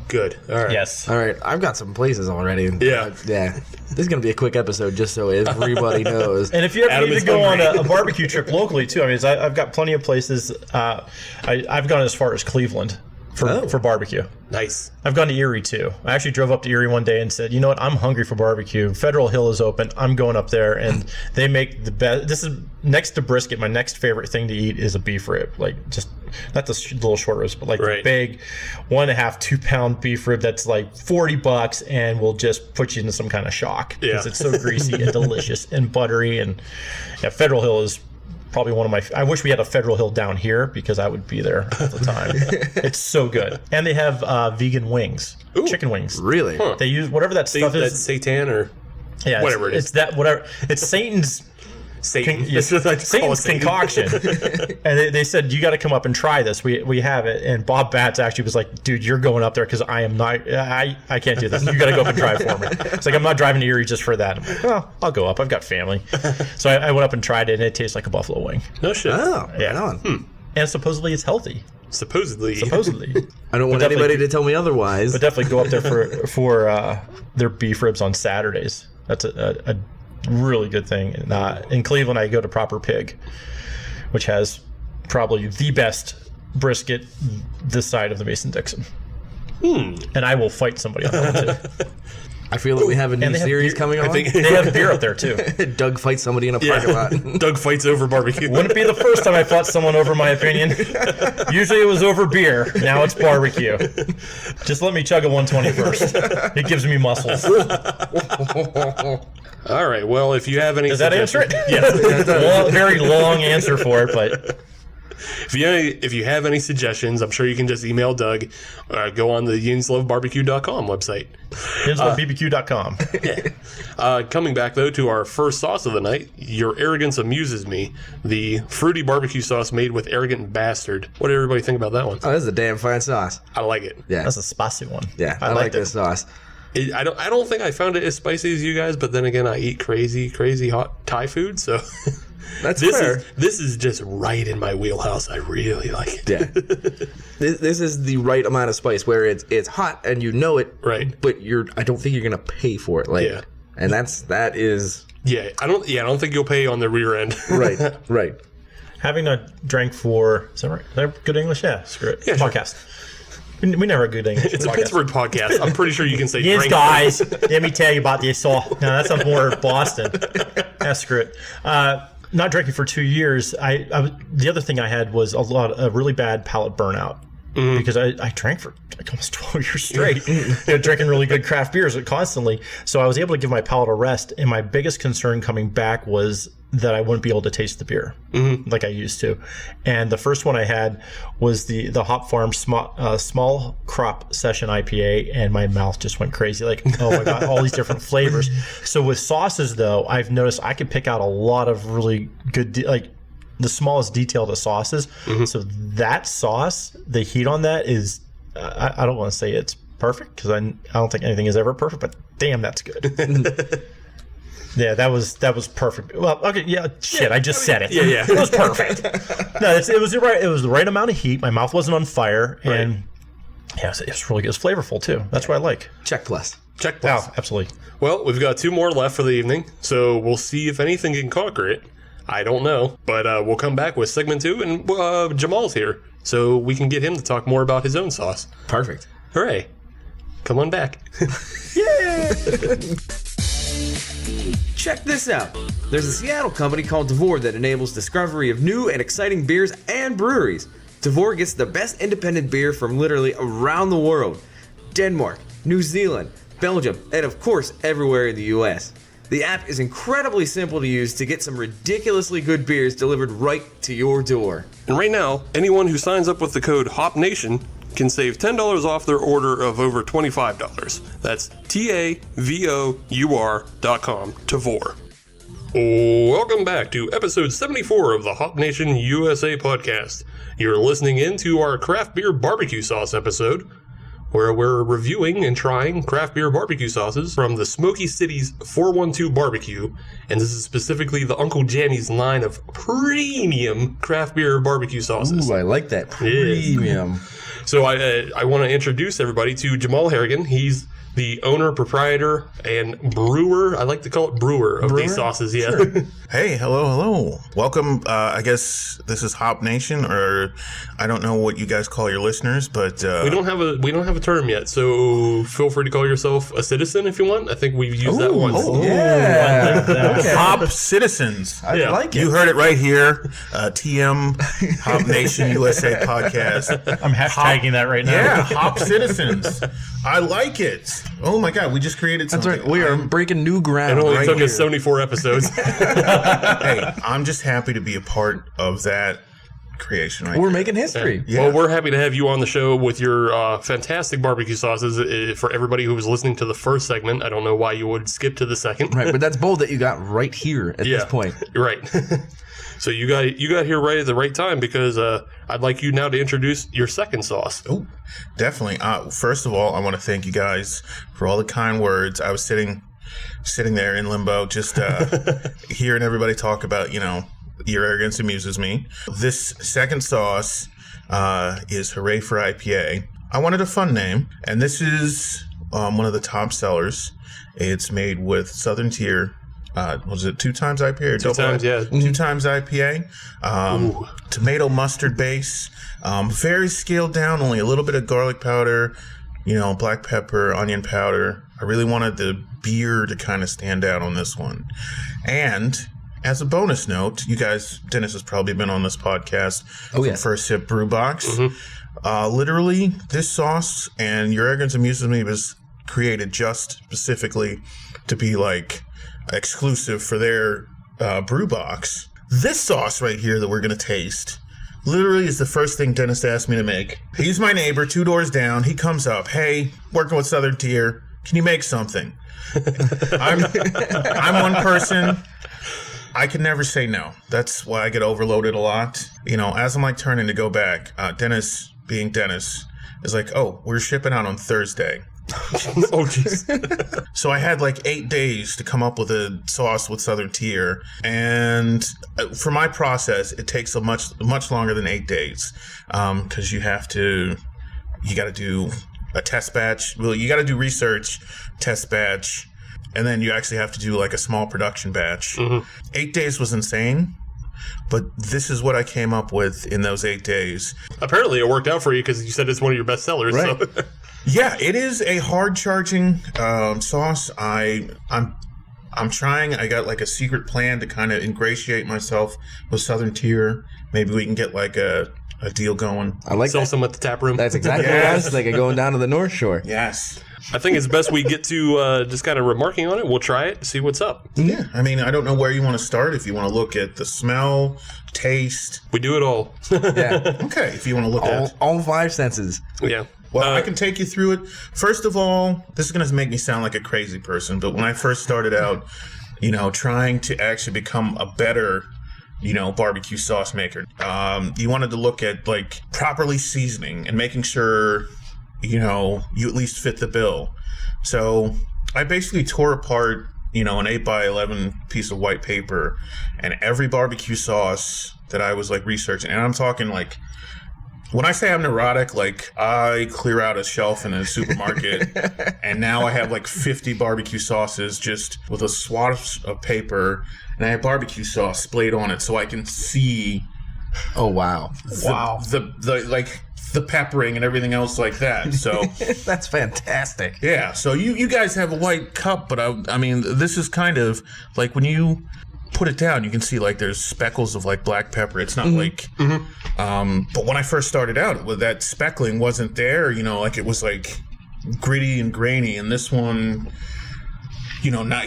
[SPEAKER 4] Good. All right.
[SPEAKER 5] Yes.
[SPEAKER 3] All right. I've got some places already.
[SPEAKER 4] Yeah.
[SPEAKER 3] Yeah. This is going to be a quick episode just so everybody knows.
[SPEAKER 5] And if you ever need to go on a barbecue trip locally, too, I mean, I've got plenty of places. I've gone as far as Cleveland for barbecue.
[SPEAKER 4] Nice.
[SPEAKER 5] I've gone to Erie, too. I actually drove up to Erie one day and said, you know what, I'm hungry for barbecue. Federal Hill is open. I'm going up there, and they make the best. This is next to brisket. My next favorite thing to eat is a beef rib. Like, just not the little short ribs, but like the big 1.5, 2 pound beef rib that's like $40 and will just put you into some kind of shock because it's so greasy and delicious and buttery. And yeah, Federal Hill is probably one of my. I wish we had a Federal Hill down here because I would be there all the time. It's so good, and they have vegan wings, chicken wings.
[SPEAKER 3] Really?
[SPEAKER 5] Huh. They use whatever that stuff is.
[SPEAKER 4] That's seitan or whatever it is.
[SPEAKER 5] It's that whatever. It's Satan's concoction. And they said, you got to come up and try this. We have it. And Bob Batts actually was like, dude, you're going up there because I am not. I can't do this. You got to go up and try it for me. It's like, I'm not driving to Erie just for that. I'm like, well, I'll go up. I've got family. So I went up and tried it, and it tastes like a buffalo wing.
[SPEAKER 4] No shit.
[SPEAKER 3] Oh,
[SPEAKER 5] yeah.
[SPEAKER 3] Right on.
[SPEAKER 5] And supposedly it's healthy.
[SPEAKER 4] Supposedly.
[SPEAKER 3] I don't want anybody to tell me otherwise.
[SPEAKER 5] But definitely go up there for their beef ribs on Saturdays. That's a really good thing. In Cleveland, I go to Proper Pig, which has probably the best brisket this side of the Mason-Dixon. And I will fight somebody on that one, too.
[SPEAKER 3] I feel that we have a new series coming on.
[SPEAKER 5] They have beer up there, too.
[SPEAKER 3] Doug fights somebody in a parking lot.
[SPEAKER 4] Doug fights over barbecue.
[SPEAKER 5] Wouldn't be the first time I fought someone over my opinion. Usually it was over beer. Now it's barbecue. Just let me chug a 120 first. It gives me muscles.
[SPEAKER 4] All right. Well, if you have any...
[SPEAKER 5] Does that answer it?
[SPEAKER 4] Yes.
[SPEAKER 5] Very long answer for it, but...
[SPEAKER 4] If you have any suggestions, I'm sure you can just email Doug. Go on the yinslovebarbecue.com website.
[SPEAKER 5] yinslovebq.com.
[SPEAKER 4] Coming back, though, to our first sauce of the night, your Arrogance Amuses Me, the fruity barbecue sauce made with Arrogant Bastard. What did everybody think about that one?
[SPEAKER 3] Oh, this is a damn fine sauce.
[SPEAKER 4] I like it.
[SPEAKER 3] Yeah,
[SPEAKER 5] That's a spicy one.
[SPEAKER 3] Yeah, I like this sauce.
[SPEAKER 4] I don't think I found it as spicy as you guys, but then again, I eat crazy hot Thai food, so...
[SPEAKER 3] That's fair.
[SPEAKER 4] This is just right in my wheelhouse. I really like it.
[SPEAKER 3] Yeah. This is the right amount of spice where it's hot and you know it.
[SPEAKER 4] Right.
[SPEAKER 3] But I don't think you're gonna pay for it. Like,
[SPEAKER 4] yeah.
[SPEAKER 3] And that is.
[SPEAKER 4] Yeah. I don't think you'll pay on the rear end.
[SPEAKER 3] Right.
[SPEAKER 5] Having not drank for... Is that right? Is that good English? Yeah, screw it.
[SPEAKER 4] Yeah, sure.
[SPEAKER 5] Podcast. We never had good English.
[SPEAKER 4] It's a Pittsburgh podcast. I'm pretty sure you can say
[SPEAKER 5] Yes,
[SPEAKER 4] drink.
[SPEAKER 5] guys. Let me tell you about this. No, that sounds more Boston. Yeah, screw it. Not drinking for 2 years. The other thing I had was a really bad palate burnout because I drank for like almost 12 years straight, drinking really good craft beers constantly. So I was able to give my palate a rest. And my biggest concern coming back was that I wouldn't be able to taste the beer like I used to. And the first one I had was the Hop Farm small crop session IPA, and my mouth just went crazy. Like, oh my God, all these different flavors. So with sauces, though, I've noticed I can pick out a lot of really good, like the smallest detail to sauces. So that sauce, the heat on that is, I don't want to say it's perfect because I don't think anything is ever perfect, but damn, that's good. Yeah, that was perfect. Well, okay, yeah, shit, I just said it.
[SPEAKER 4] Yeah.
[SPEAKER 5] It was perfect. No, it was the right amount of heat. My mouth wasn't on fire, and yeah, it was really good. It was flavorful too. That's what I like.
[SPEAKER 3] Check plus.
[SPEAKER 5] Oh, absolutely.
[SPEAKER 4] Well, we've got 2 more left for the evening, so we'll see if anything can conquer it. I don't know, but we'll come back with segment 2, and Jamal's here, so we can get him to talk more about his own sauce.
[SPEAKER 3] Perfect.
[SPEAKER 4] Hooray. Come on back.
[SPEAKER 3] Yeah.
[SPEAKER 1] Check this out. There's a Seattle company called Devore that enables discovery of new and exciting beers and breweries. Devore gets the best independent beer from literally around the world. Denmark, New Zealand, Belgium, and of course everywhere in the US. The app is incredibly simple to use to get some ridiculously good beers delivered right to your door.
[SPEAKER 4] And right now, anyone who signs up with the code HOPNATION can save $10 off their order of over $25. That's TAVOUR.com, Tavor. Welcome back to episode 74 of the Hop Nation USA podcast. You're listening in to our craft beer barbecue sauce episode, where we're reviewing and trying craft beer barbecue sauces from the Smokey City's 412 Barbecue, and this is specifically the Uncle Janny's line of premium craft beer barbecue sauces.
[SPEAKER 3] Ooh, I like that. Premium.
[SPEAKER 4] So I want to introduce everybody to Jamal Harrigan. He's the owner, proprietor, and brewer. I like to call it brewer of these sauces. Yeah.
[SPEAKER 6] Sure. Hey, hello. Welcome. I guess this is Hop Nation, or I don't know what you guys call your listeners, but
[SPEAKER 4] we don't have a term yet. So feel free to call yourself a citizen if you want. I think we've used that once.
[SPEAKER 3] Oh, yeah.
[SPEAKER 6] Okay. Hop Citizens.
[SPEAKER 3] I like it.
[SPEAKER 6] You heard it right here. TM Hop Nation USA podcast.
[SPEAKER 5] I'm hashtagging that right now.
[SPEAKER 6] Yeah, Hop Citizens. I like it. Oh my God, we just created something.
[SPEAKER 3] That's right. We are breaking new ground.
[SPEAKER 4] It only
[SPEAKER 6] right
[SPEAKER 4] took
[SPEAKER 6] here.
[SPEAKER 4] us 74 episodes.
[SPEAKER 6] Hey, I'm just happy to be a part of that creation. Right
[SPEAKER 3] We're
[SPEAKER 6] there.
[SPEAKER 3] making history.
[SPEAKER 6] Yeah.
[SPEAKER 4] Well, we're happy to have you on the show with your fantastic barbecue sauces. For everybody who was listening to the first segment, I don't know why you would skip to the second.
[SPEAKER 3] Right, but that's bold that you got right here at this point.
[SPEAKER 4] You're right. So you got here right at the right time, because I'd like you now to introduce your second sauce.
[SPEAKER 6] Oh, definitely. First of all, I want to thank you guys for all the kind words. I was sitting there in limbo, just hearing everybody talk about, your Arrogance Amuses Me. This second sauce is Hooray for IPA. I wanted a fun name, and this is one of the top sellers. It's made with Southern Tier was it 2 times IPA or
[SPEAKER 4] Two times, yeah.
[SPEAKER 6] 2 times IPA. Tomato mustard base. Very scaled down, only a little bit of garlic powder, black pepper, onion powder. I really wanted the beer to kind of stand out on this one. And as a bonus note, you guys, Dennis has probably been on this podcast from First Sip Brew Box. Literally, this sauce and Your Arrogance Amuses Me was created just specifically to be like exclusive for their brew box. This sauce right here that we're going to taste literally is the first thing Dennis asked me to make. He's my neighbor 2 doors down. He comes up, hey, working with Southern Tier, can you make something? I'm one person. I can never say no. That's why I get overloaded a lot. As I'm like turning to go back, Dennis, being Dennis, is like, oh, we're shipping out on Thursday.
[SPEAKER 4] Oh, jeez.
[SPEAKER 6] So I had like 8 days to come up with a sauce with Southern Tier, and for my process, it takes a much longer than 8 days, because you got to do a test batch. Well, you got to do research, test batch, and then you actually have to do like a small production batch. 8 days was insane. But this is what I came up with in those 8 days.
[SPEAKER 4] Apparently, it worked out for you because you said it's one of your best sellers.
[SPEAKER 1] Right.
[SPEAKER 4] So.
[SPEAKER 6] Yeah, it is a hard charging sauce. I'm trying. I got like a secret plan to kind of ingratiate myself with Southern Tier. Maybe we can get like a deal going.
[SPEAKER 1] I like
[SPEAKER 4] Sell
[SPEAKER 1] that.
[SPEAKER 4] some at the tap room.
[SPEAKER 1] That's exactly what I was thinking, going down to the North Shore.
[SPEAKER 6] Yes.
[SPEAKER 4] I think it's best we get to just kind of remarking on it. We'll try it, see what's up.
[SPEAKER 6] Yeah. I mean, I don't know where you want to start. If you want to look at the smell, taste.
[SPEAKER 4] We do it all.
[SPEAKER 1] Yeah.
[SPEAKER 6] Okay. If you want to look at
[SPEAKER 1] all 5 senses.
[SPEAKER 4] Yeah.
[SPEAKER 6] Well, I can take you through it. First of all, this is going to make me sound like a crazy person, but when I first started out, trying to actually become a better, barbecue sauce maker, you wanted to look at like properly seasoning and making sure, you at least fit the bill. So I basically tore apart, an 8x11 piece of white paper, and every barbecue sauce that I was like researching, and I'm talking like, when I say I'm neurotic, like I clear out a shelf in a supermarket and now I have like 50 barbecue sauces just with a swatch of paper, and I have barbecue sauce splayed on it so I can see
[SPEAKER 1] Oh, wow.
[SPEAKER 6] the peppering and everything else like that. So
[SPEAKER 1] That's fantastic.
[SPEAKER 6] yeah, so you guys have a white cup, but I mean, this is kind of like when you put it down, you can see like there's speckles of like black pepper. It's not like, but when I first started out, that speckling wasn't there. Like it was like gritty and grainy, and this one,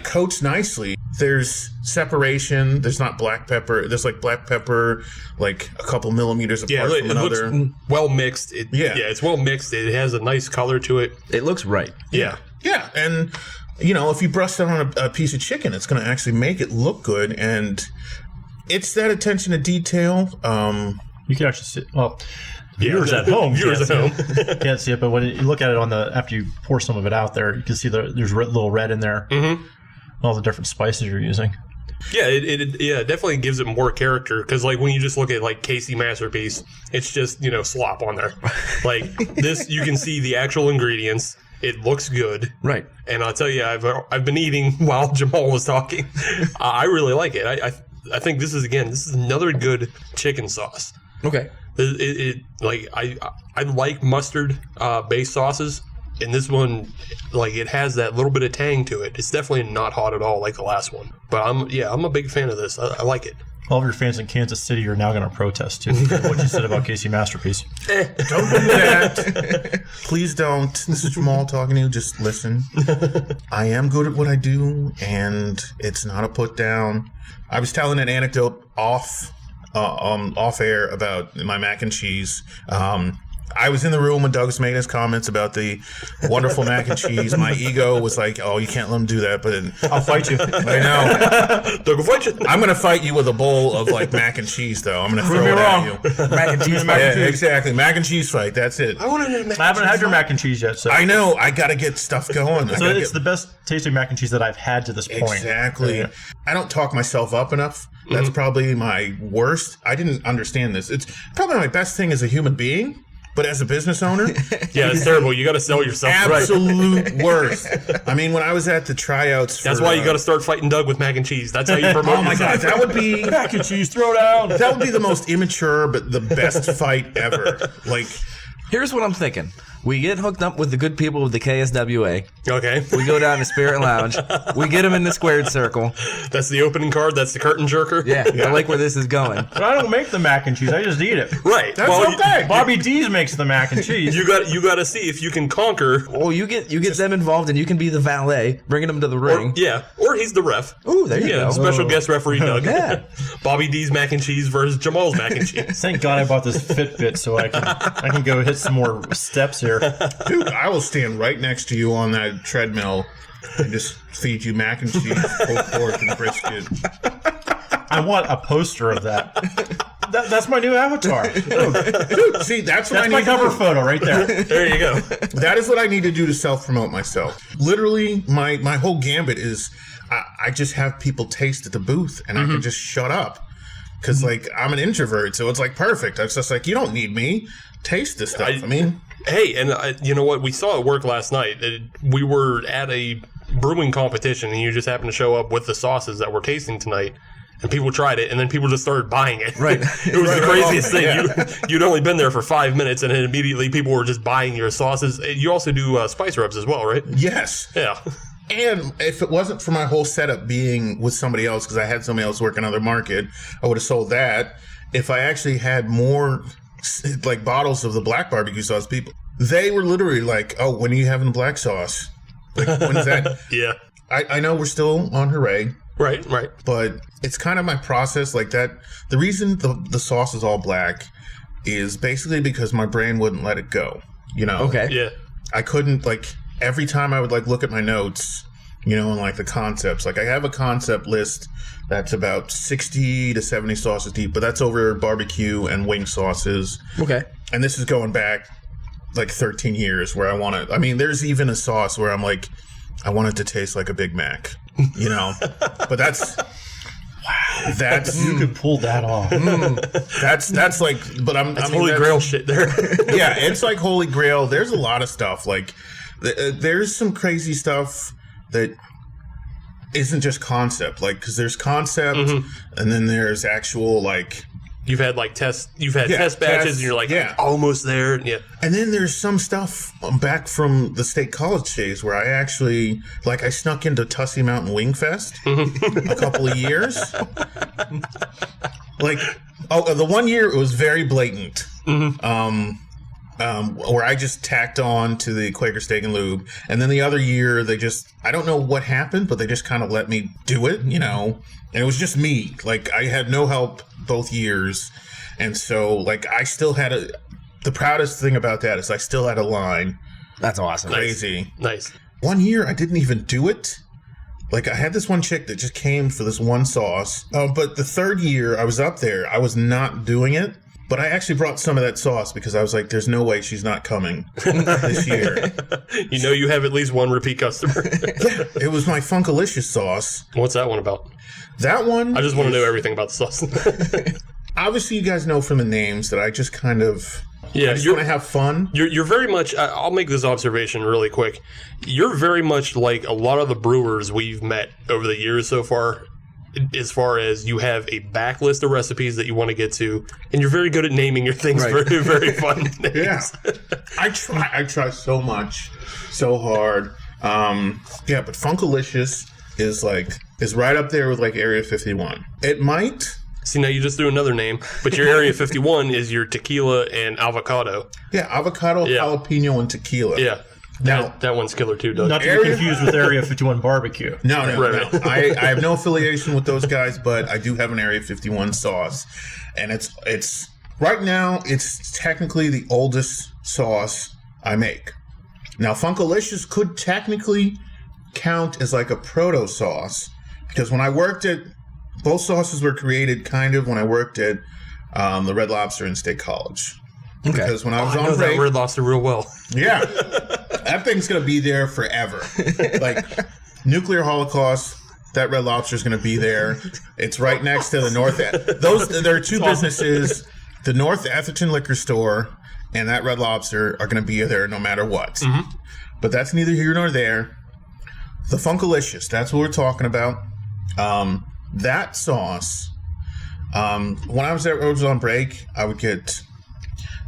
[SPEAKER 6] coats nicely. There's separation. There's not black pepper. There's like black pepper, like a couple millimeters apart from another.
[SPEAKER 4] It looks well mixed. It's well mixed. It has a nice color to it.
[SPEAKER 1] It looks right.
[SPEAKER 4] Yeah.
[SPEAKER 6] Yeah, and if you brush that on a piece of chicken, it's going to actually make it look good, and it's that attention to detail.
[SPEAKER 5] You can actually see. Well, viewers at home can't see it, but when you look at it after you pour some of it out there, you can see there's a little red in there. All the different spices you're using.
[SPEAKER 4] Yeah, it definitely gives it more character, because like when you just look at like Casey Masterpiece, it's just slop on there. Like this, you can see the actual ingredients. It looks good,
[SPEAKER 1] right?
[SPEAKER 4] And I'll tell you, I've been eating while Jamal was talking. I really like it. I think this is another good chicken sauce.
[SPEAKER 1] Okay.
[SPEAKER 4] I like mustard based sauces, and this one, like, it has that little bit of tang to it. It's definitely not hot at all like the last one. But I'm a big fan of this. I like it.
[SPEAKER 5] All of your fans in Kansas City are now going to protest too. What you said about Casey Masterpiece.
[SPEAKER 6] Don't do that. Please don't. This is Jamal talking to you. Just listen. I am good at what I do, and it's not a put down. I was telling an anecdote off air about my mac and cheese. I was in the room when Doug's made his comments about the wonderful mac and cheese. My ego was like, "Oh, you can't let him do that." But
[SPEAKER 5] I'll fight you.
[SPEAKER 6] I know.
[SPEAKER 4] Doug will fight you.
[SPEAKER 6] I'm going to fight you with a bowl of like mac and cheese, though. I'm going to throw it at you.
[SPEAKER 1] Mac and cheese.
[SPEAKER 6] Yeah, exactly. Mac and cheese fight. That's it.
[SPEAKER 4] I
[SPEAKER 5] haven't had your mac and cheese yet, so
[SPEAKER 6] I know. I got to get stuff going.
[SPEAKER 5] So it's the best tasting mac and cheese that I've had to this point.
[SPEAKER 6] Exactly.
[SPEAKER 5] Yeah.
[SPEAKER 6] I don't talk myself up enough. That's probably my worst. I didn't understand this. It's probably my best thing as a human being, But as a business owner,
[SPEAKER 4] Yeah, it's terrible. You got to sell yourself.
[SPEAKER 6] absolute worst. I mean, when I was at the tryouts,
[SPEAKER 4] That's why you got to start fighting Doug with mac and cheese. That's how you promote
[SPEAKER 6] Oh my
[SPEAKER 4] yourself.
[SPEAKER 6] god, that would be
[SPEAKER 5] Mac and cheese throwdown.
[SPEAKER 6] that would be the most immature but the best fight ever. Like,
[SPEAKER 1] Here's what I'm thinking. We get hooked up with the good people of the KSWA.
[SPEAKER 4] Okay.
[SPEAKER 1] We go down to Spirit Lounge. We get them in the squared circle.
[SPEAKER 4] That's the opening card. That's the curtain jerker.
[SPEAKER 1] Yeah, I like where this is going.
[SPEAKER 5] But I don't make the mac and cheese. I just eat it.
[SPEAKER 4] Right.
[SPEAKER 6] that's
[SPEAKER 4] well,
[SPEAKER 6] okay.
[SPEAKER 5] Bobby D's makes the mac and cheese.
[SPEAKER 4] You got to see if you can conquer.
[SPEAKER 1] Oh, you get them involved, and you can be the valet, bringing them to the ring.
[SPEAKER 4] Or he's the ref.
[SPEAKER 1] Ooh, there you
[SPEAKER 4] Yeah,
[SPEAKER 1] go.
[SPEAKER 4] special guest referee Doug.
[SPEAKER 1] Yeah.
[SPEAKER 4] Bobby D's mac and cheese versus Jamal's mac and cheese.
[SPEAKER 5] Thank God I bought this Fitbit so I can go hit some more steps here.
[SPEAKER 6] dude, I will stand right next to you on that treadmill and just feed you mac and cheese, pulled pork, and brisket.
[SPEAKER 5] I want a poster of that. That's my new avatar.
[SPEAKER 6] Dude, see, that's what I
[SPEAKER 5] That's my
[SPEAKER 6] need
[SPEAKER 5] cover
[SPEAKER 6] to do.
[SPEAKER 5] photo right there.
[SPEAKER 4] There you go.
[SPEAKER 6] That is what I need to do to self-promote myself. Literally, my whole gambit is I just have people taste at the booth, and I can just shut up. Because, like, I'm an introvert, so it's, like, perfect. It's just like, you don't need me. Taste this stuff. I mean...
[SPEAKER 4] Hey, and you know what? We saw at work last night. We were at a brewing competition, and you just happened to show up with the sauces that we're tasting tonight. And people tried it, and then people just started buying it.
[SPEAKER 1] Right.
[SPEAKER 4] It was the craziest thing. You'd only been there for 5 minutes, and then immediately people were just buying your sauces. You also do spice rubs as well, right?
[SPEAKER 6] Yes.
[SPEAKER 4] Yeah.
[SPEAKER 6] And if it wasn't for my whole setup being with somebody else, because I had somebody else work another market, I would have sold that. If I actually had more, like, bottles of the black barbecue sauce, people, they were literally like, oh, when are you having the black sauce? Like, when is that?
[SPEAKER 4] Yeah.
[SPEAKER 6] I know we're still on Hooray,
[SPEAKER 4] Right.
[SPEAKER 6] but it's kind of my process like that. The reason the sauce is all black is basically because my brain wouldn't let it go, you know?
[SPEAKER 1] Okay.
[SPEAKER 4] Yeah.
[SPEAKER 6] I couldn't, like, every time I would, like, look at my notes, you know, and, like, the concepts. Like, I have a concept list that's about 60 to 70 sauces deep, but that's over barbecue and wing sauces.
[SPEAKER 1] Okay.
[SPEAKER 6] And this is going back, like, 13 years where I want to... I mean, there's even a sauce where I'm like, I want it to taste like a Big Mac, you know? But that's... Wow. That's...
[SPEAKER 5] You could pull that off.
[SPEAKER 6] That's like... But
[SPEAKER 4] That's Holy Grail shit there.
[SPEAKER 6] Yeah, it's like Holy Grail. There's a lot of stuff. Like, there's some crazy stuff that isn't just concept. Like, because there's concept, and then there's actual, like...
[SPEAKER 4] You've had test batches,
[SPEAKER 6] tests,
[SPEAKER 4] and you're like,
[SPEAKER 6] yeah.
[SPEAKER 4] almost there. Yeah.
[SPEAKER 6] And then there's some stuff back from the state college days where I actually, like, I snuck into Tussey Mountain Wing Fest a couple of years. Like, the 1 year it was very blatant. Where I just tacked on to the Quaker Steak and Lube. And then the other year, they just, I don't know what happened, but they just kind of let me do it, you know. And it was just me. Like, I had no help both years. And so, like, I still had the proudest thing about that is I still had a line.
[SPEAKER 1] That's awesome.
[SPEAKER 6] Crazy.
[SPEAKER 4] Nice.
[SPEAKER 6] 1 year, I didn't even do it. Like, I had this one chick that just came for this one sauce. But the third year I was up there, I was not doing it. But I actually brought some of that sauce because I was like, there's no way she's not coming this year.
[SPEAKER 4] You know you have at least one repeat customer.
[SPEAKER 6] It was my Funkalicious sauce.
[SPEAKER 4] What's that one about?
[SPEAKER 6] That one...
[SPEAKER 4] I just want to know everything about the sauce.
[SPEAKER 6] Obviously, you guys know from the names that I just kind of...
[SPEAKER 4] Yeah,
[SPEAKER 6] I just want to have fun.
[SPEAKER 4] You're very much... I'll make this observation really quick. You're very much like a lot of the brewers we've met over the years so far, as far as you have a backlist of recipes that you want to get to, and you're very good at naming your things very, very fun names.
[SPEAKER 6] Yeah. I try so much, so hard. Yeah, but Funkalicious is right up there with, like, Area 51. It might...
[SPEAKER 4] See, now you just threw another name, but your Area 51 is your tequila and avocado.
[SPEAKER 6] Yeah, avocado, jalapeno, and tequila.
[SPEAKER 4] Yeah.
[SPEAKER 6] Now,
[SPEAKER 4] That one's killer too, Doug.
[SPEAKER 5] Not to be confused with Area 51 barbecue.
[SPEAKER 6] No.
[SPEAKER 4] Right.
[SPEAKER 6] I have no affiliation with those guys, but I do have an Area 51 sauce, and it's right now it's technically the oldest sauce I make. Now, Funkalicious could technically count as like a proto sauce because when I worked at both sauces were created kind of when I worked at the Red Lobster in State College.
[SPEAKER 1] Okay.
[SPEAKER 6] Because when I was
[SPEAKER 4] I know
[SPEAKER 6] on
[SPEAKER 4] that
[SPEAKER 6] break,
[SPEAKER 4] Red Lobster real well.
[SPEAKER 6] yeah, that thing's gonna be there forever. Like nuclear holocaust, that Red Lobster's gonna be there. It's right next to the North. There are two businesses: the North Atherton Liquor Store and that Red Lobster are going to be there no matter what. But that's neither here nor there. The Funkalicious, that's what we're talking about. That sauce, when I was on break, I would get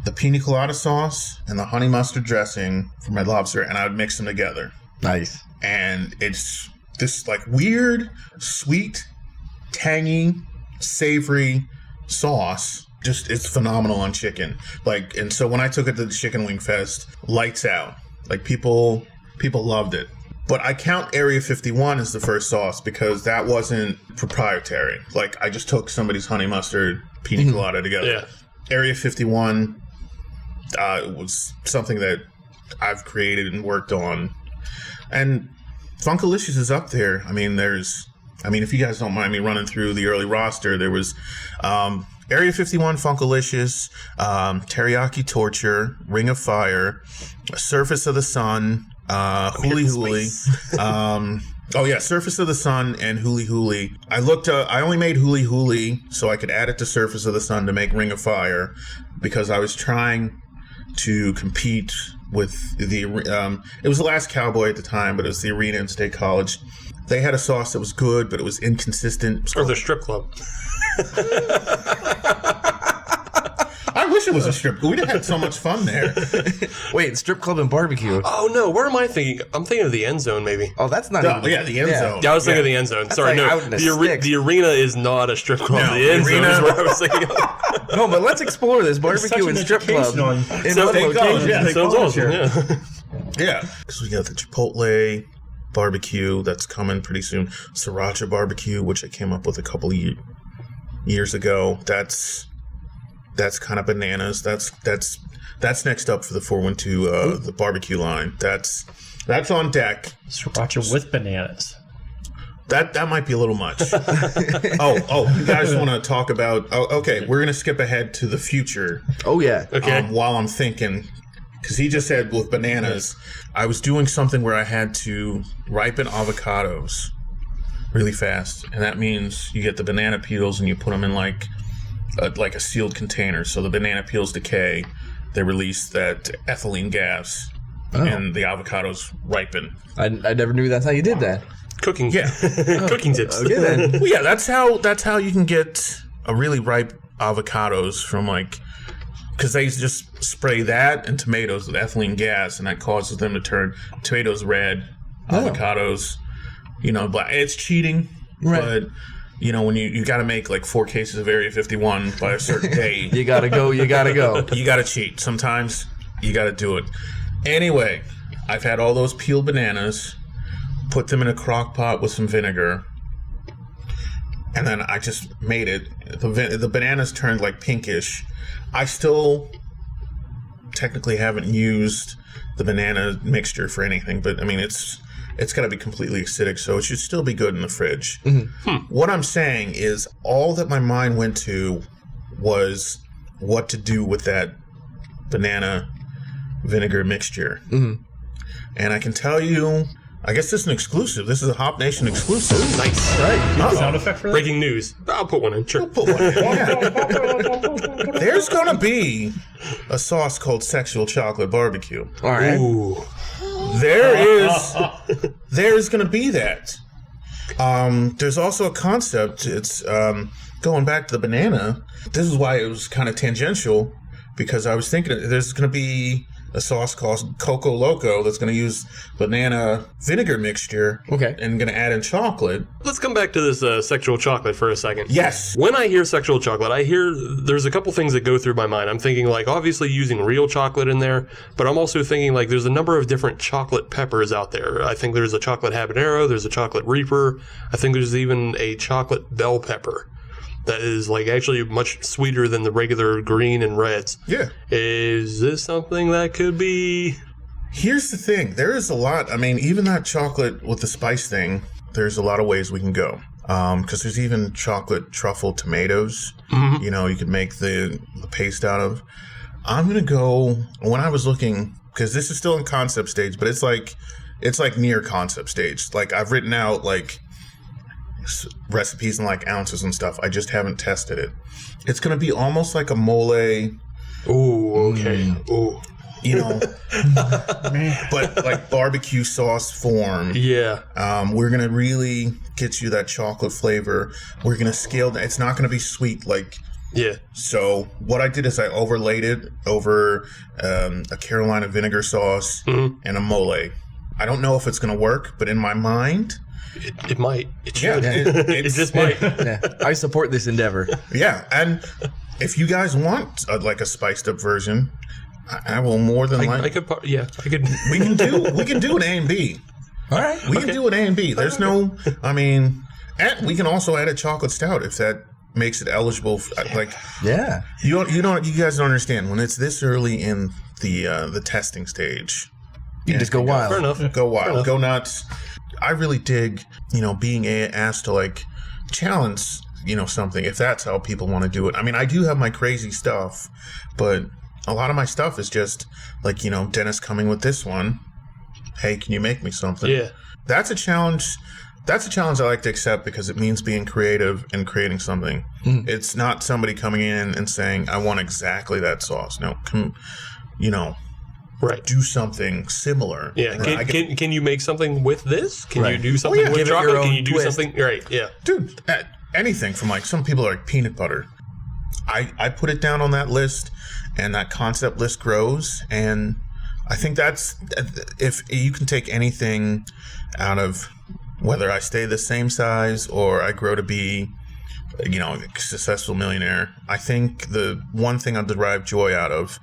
[SPEAKER 6] the pina colada sauce and the honey mustard dressing from Red Lobster, and I would mix them together.
[SPEAKER 1] Nice.
[SPEAKER 6] And it's this like weird, sweet, tangy, savory sauce. Just, it's phenomenal on chicken. Like, and so when I took it to the Chicken Wing Fest, lights out. Like, people loved it. But I count Area 51 as the first sauce because that wasn't proprietary. Like, I just took somebody's honey mustard pina colada together.
[SPEAKER 4] Yeah.
[SPEAKER 6] Area 51 was something that I've created and worked on. And Funkalicious is up there. I mean, if you guys don't mind me running through the early roster, there was Area 51 Funkalicious, Teriyaki Torture, Ring of Fire, Surface of the Sun, Hooly Hooly. Surface of the Sun and Hooly Hooly. I only made Hooly Hooly so I could add it to Surface of the Sun to make Ring of Fire because I was trying to compete with the it was the Last Cowboy at the time, but it was the Arena in State College. They had a sauce that was good, but it was inconsistent.
[SPEAKER 4] Or the strip club.
[SPEAKER 6] I wish it was a strip club. We'd have had so much fun there.
[SPEAKER 1] Wait, strip club and barbecue.
[SPEAKER 4] Oh, no. Where am I thinking? I'm thinking of the End Zone, maybe.
[SPEAKER 1] Oh, that's not even...
[SPEAKER 6] Yeah, the End Zone.
[SPEAKER 4] Yeah, I was thinking of the End Zone. Sorry,
[SPEAKER 1] like
[SPEAKER 4] no.
[SPEAKER 1] out in the sticks.
[SPEAKER 4] The Arena is not a strip club.
[SPEAKER 6] No,
[SPEAKER 4] the End
[SPEAKER 6] the
[SPEAKER 4] Zone
[SPEAKER 6] Arena-
[SPEAKER 4] is where I was thinking of.
[SPEAKER 1] No, but let's explore this
[SPEAKER 5] Such
[SPEAKER 1] barbecue
[SPEAKER 5] an
[SPEAKER 1] and strip club
[SPEAKER 5] education on-
[SPEAKER 1] in
[SPEAKER 4] So
[SPEAKER 1] one
[SPEAKER 4] thank God.
[SPEAKER 1] location.
[SPEAKER 5] Yeah, they
[SPEAKER 4] Sounds
[SPEAKER 5] call it
[SPEAKER 4] awesome,
[SPEAKER 5] here.
[SPEAKER 4] yeah.
[SPEAKER 6] Yeah, because we got the Chipotle barbecue that's coming pretty soon. Sriracha barbecue, which I came up with a couple of years ago. That's kind of bananas. That's next up for the 412 the barbecue line. That's on deck.
[SPEAKER 5] Sriracha with bananas.
[SPEAKER 6] That might be a little much. Oh, you guys want to talk about? Oh, okay, we're gonna skip ahead to the future.
[SPEAKER 1] Oh, yeah.
[SPEAKER 4] Okay.
[SPEAKER 6] While I'm thinking, because he just said with bananas, I was doing something where I had to ripen avocados really fast, and that means you get the banana peels and you put them in like a sealed container. So the banana peels decay, they release that ethylene gas, and the avocados ripen.
[SPEAKER 1] I never knew that's how you did that.
[SPEAKER 4] Cooking.
[SPEAKER 6] Yeah.
[SPEAKER 4] Cooking tips.
[SPEAKER 1] Okay, then.
[SPEAKER 6] Well, yeah, that's how you can get a really ripe avocados from because they just spray that and tomatoes with ethylene gas, and that causes them to turn tomatoes red, avocados, black. It's cheating,
[SPEAKER 1] Right.
[SPEAKER 6] but when you got to make like 4 cases of Area 51 by a certain date,
[SPEAKER 1] You gotta go, you gotta go.
[SPEAKER 6] you got to cheat. Sometimes you got to do it. Anyway, I've had all those peeled bananas, put them in a crock pot with some vinegar, and then I just made it. The bananas turned like pinkish. I still technically haven't used the banana mixture for anything, but I mean it's got to be completely acidic, so it should still be good in the fridge. What I'm saying is all that my mind went to was what to do with that banana vinegar mixture. And I can tell you, I guess this is an exclusive. This is a Hop Nation exclusive.
[SPEAKER 4] Nice.
[SPEAKER 5] Right. Sound effect for that?
[SPEAKER 4] Breaking news. I'll put one in. Sure.
[SPEAKER 6] Put one in. Yeah. There's gonna be a sauce called Sexual Chocolate Barbecue.
[SPEAKER 1] All right.
[SPEAKER 4] Ooh.
[SPEAKER 6] There's gonna be that. There's also a concept. It's going back to the banana. This is why it was kind of tangential, because I was thinking there's gonna be a sauce called Coco Loco that's going to use banana vinegar mixture.
[SPEAKER 1] Okay.
[SPEAKER 6] And going to add in chocolate.
[SPEAKER 4] Let's come back to this sexual chocolate for a second.
[SPEAKER 6] Yes.
[SPEAKER 4] When I hear sexual chocolate, I hear there's a couple things that go through my mind. I'm thinking obviously using real chocolate in there, but I'm also thinking there's a number of different chocolate peppers out there. I think there's a chocolate habanero, there's a chocolate reaper, I think there's even a chocolate bell pepper that is actually much sweeter than the regular green and reds.
[SPEAKER 6] Yeah.
[SPEAKER 4] Is this something that could be...
[SPEAKER 6] Here's the thing. There is a lot. I mean, even that chocolate with the spice thing, there's a lot of ways we can go. Because there's even chocolate truffle tomatoes. You could make the paste out of. I'm going to go, when I was looking, because this is still in concept stage, but it's near concept stage. I've written out recipes in ounces and stuff. I just haven't tested it. It's going to be almost like a mole.
[SPEAKER 4] Ooh. Ooh, okay. Ooh.
[SPEAKER 6] You know, but like barbecue sauce form.
[SPEAKER 4] Yeah.
[SPEAKER 6] We're going to really get you that chocolate flavor. We're going to scale that. It's not going to be sweet like.
[SPEAKER 4] Yeah.
[SPEAKER 6] So what I did is I overlaid it over a Carolina vinegar sauce and a mole. I don't know if it's going to work, but in my mind,
[SPEAKER 4] it might. It should.
[SPEAKER 6] Yeah,
[SPEAKER 4] It just might.
[SPEAKER 1] Yeah, I support this endeavor.
[SPEAKER 6] yeah. And if you guys want like a spiced up version, I will more than
[SPEAKER 4] I
[SPEAKER 6] like.
[SPEAKER 4] could. I could.
[SPEAKER 6] We can do an A and B.
[SPEAKER 1] All right.
[SPEAKER 6] We can do an A and B. There's no. I mean, and we can also add a chocolate stout if that makes it eligible. Like
[SPEAKER 1] Yeah.
[SPEAKER 6] you guys don't understand when it's this early in the testing stage.
[SPEAKER 1] You can just go wild.
[SPEAKER 4] Fair enough.
[SPEAKER 6] Go wild, go nuts. I really dig, being asked to like challenge, something if that's how people want to do it. I mean, I do have my crazy stuff, but a lot of my stuff is just like, Dennis coming with this one. Hey, can you make me something?
[SPEAKER 4] Yeah.
[SPEAKER 6] That's a challenge. That's a challenge I like to accept because it means being creative and creating something. It's not somebody coming in and saying, I want exactly that sauce. No,
[SPEAKER 4] Right.
[SPEAKER 6] do something similar.
[SPEAKER 4] Yeah. Can you make something with this? Can you do something
[SPEAKER 6] yeah.
[SPEAKER 4] with
[SPEAKER 1] Give it your
[SPEAKER 4] chocolate? Can
[SPEAKER 1] own
[SPEAKER 4] you do
[SPEAKER 1] twist.
[SPEAKER 4] something? Right. Yeah.
[SPEAKER 6] Dude, anything from like some people are like peanut butter. I put it down on that list and that concept list grows. And I think that's, if you can take anything out of whether I stay the same size or I grow to be, a successful millionaire, I think the one thing I derive joy out of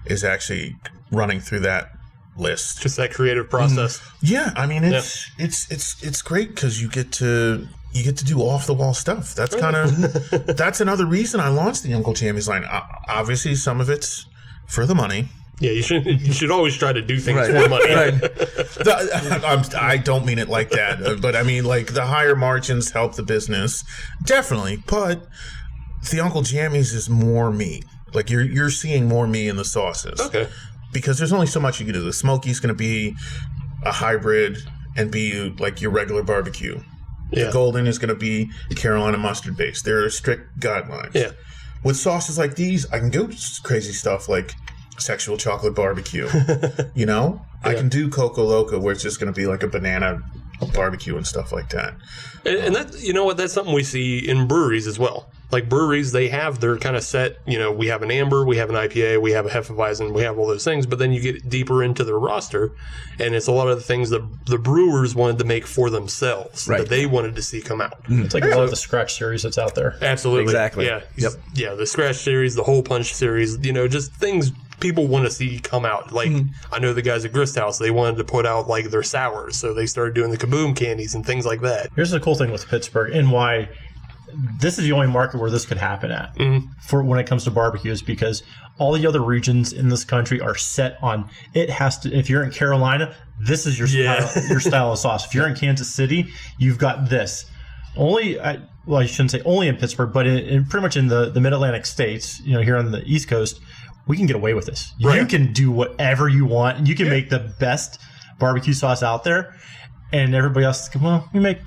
[SPEAKER 6] is actually running through that list.
[SPEAKER 4] Just that creative process.
[SPEAKER 6] Yeah, I mean it's great because you get to do off the wall stuff. That's kind of that's another reason I launched the Uncle Jamie's line. Obviously, some of it's for the money.
[SPEAKER 4] Yeah, you should always try to do things
[SPEAKER 1] Right.
[SPEAKER 4] for money.
[SPEAKER 1] Right.
[SPEAKER 6] I don't mean it like that, but I mean like the higher margins help the business definitely. But the Uncle Jamie's is more me. Like you're seeing more me in the sauces.
[SPEAKER 4] Okay.
[SPEAKER 6] Because there's only so much you can do. The Smokey's going to be a hybrid and be like your regular barbecue.
[SPEAKER 4] Yeah.
[SPEAKER 6] The Golden is going to be Carolina mustard based. There are strict guidelines.
[SPEAKER 4] Yeah.
[SPEAKER 6] With sauces like these, I can go crazy stuff like sexual chocolate barbecue. I can do Coco Loco where it's just going to be like a banana barbecue and stuff like that.
[SPEAKER 4] And that, that's something we see in breweries as well. Like breweries, they have their kind of set, we have an amber, we have an IPA, we have a Hefeweizen, we have all those things, but then you get deeper into their roster, and it's a lot of the things that the brewers wanted to make for themselves, that they wanted to see come out.
[SPEAKER 5] It's like a lot of the scratch series that's out there.
[SPEAKER 4] Absolutely.
[SPEAKER 1] Exactly.
[SPEAKER 4] Yeah.
[SPEAKER 1] Yep.
[SPEAKER 4] Yeah, the scratch series, the hole punch series, just things people want to see come out. Like, I know the guys at Grist House, they wanted to put out, like, their sours, so they started doing the Kaboom candies and things like that.
[SPEAKER 5] Here's the cool thing with Pittsburgh and why this is the only market where this could happen at for when it comes to barbecues, because all the other regions in this country are set on it has to. If you're in Carolina, this is your style of sauce. If you're in Kansas City, you've got this. I shouldn't say only in Pittsburgh, but in pretty much in the Mid-Atlantic states, here on the East Coast, we can get away with this.
[SPEAKER 4] Right.
[SPEAKER 5] You can do whatever you want, and you can make the best barbecue sauce out there, and everybody else, well, we make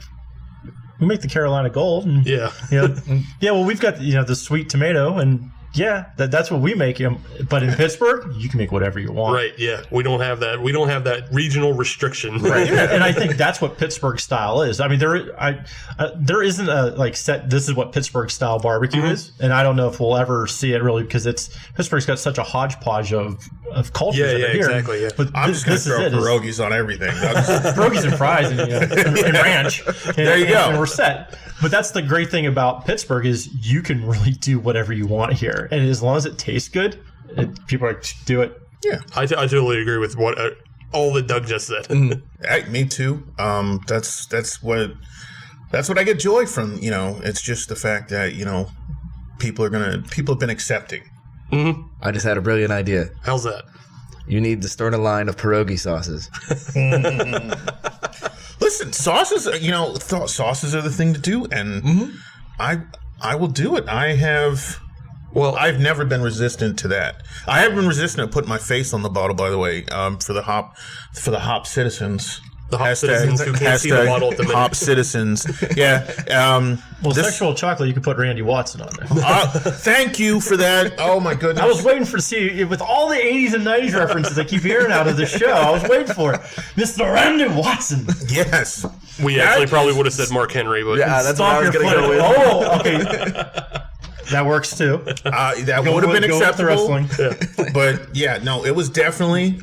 [SPEAKER 5] the Carolina Gold. And, well, we've got the sweet tomato, and that's what we make. But in Pittsburgh, you can make whatever you want.
[SPEAKER 4] Right? Yeah, we don't have that. We don't have that regional restriction.
[SPEAKER 5] Right, and I think that's what Pittsburgh style is. I mean, there isn't a set. This is what Pittsburgh style barbecue is, and I don't know if we'll ever see it really because Pittsburgh's got such a hodgepodge of cultures.
[SPEAKER 4] Yeah,
[SPEAKER 5] that are here.
[SPEAKER 4] Exactly. Yeah.
[SPEAKER 5] But
[SPEAKER 6] I'm just going to throw pierogies on everything.
[SPEAKER 5] Pierogies and fries and ranch.
[SPEAKER 6] There you go.
[SPEAKER 5] And we're set. But that's the great thing about Pittsburgh is you can really do whatever you want here, and as long as it tastes good, people are like, do it.
[SPEAKER 6] Yeah,
[SPEAKER 4] I totally agree with what all that Doug just said.
[SPEAKER 6] Hey, me too. That's what I get joy from. It's just the fact that people have been accepting.
[SPEAKER 1] I just had a brilliant idea.
[SPEAKER 4] How's that?
[SPEAKER 1] You need to start a line of pierogi sauces.
[SPEAKER 6] Listen, sauces. Sauces are the thing to do, and I will do it. I've never been resistant to that. I have been resistant to putting my face on the bottle. By the way, for the hop citizens.
[SPEAKER 4] The hop citizens who can't see the bottle at the minute.
[SPEAKER 6] Hop citizens. Yeah.
[SPEAKER 5] Well, sexual chocolate, you could put Randy Watson on there.
[SPEAKER 6] Thank you for that. Oh my goodness.
[SPEAKER 5] I was waiting to see, with all the 80s and 90s references I keep hearing out of the show, I was waiting for it. Mr. Randy Watson.
[SPEAKER 6] Yes.
[SPEAKER 4] We actually probably would have said Mark Henry, but
[SPEAKER 1] Yeah, that's what I was going to go with.
[SPEAKER 5] Oh, okay. That works too.
[SPEAKER 6] That would have been acceptable.
[SPEAKER 5] Wrestling.
[SPEAKER 6] But yeah, no, it was definitely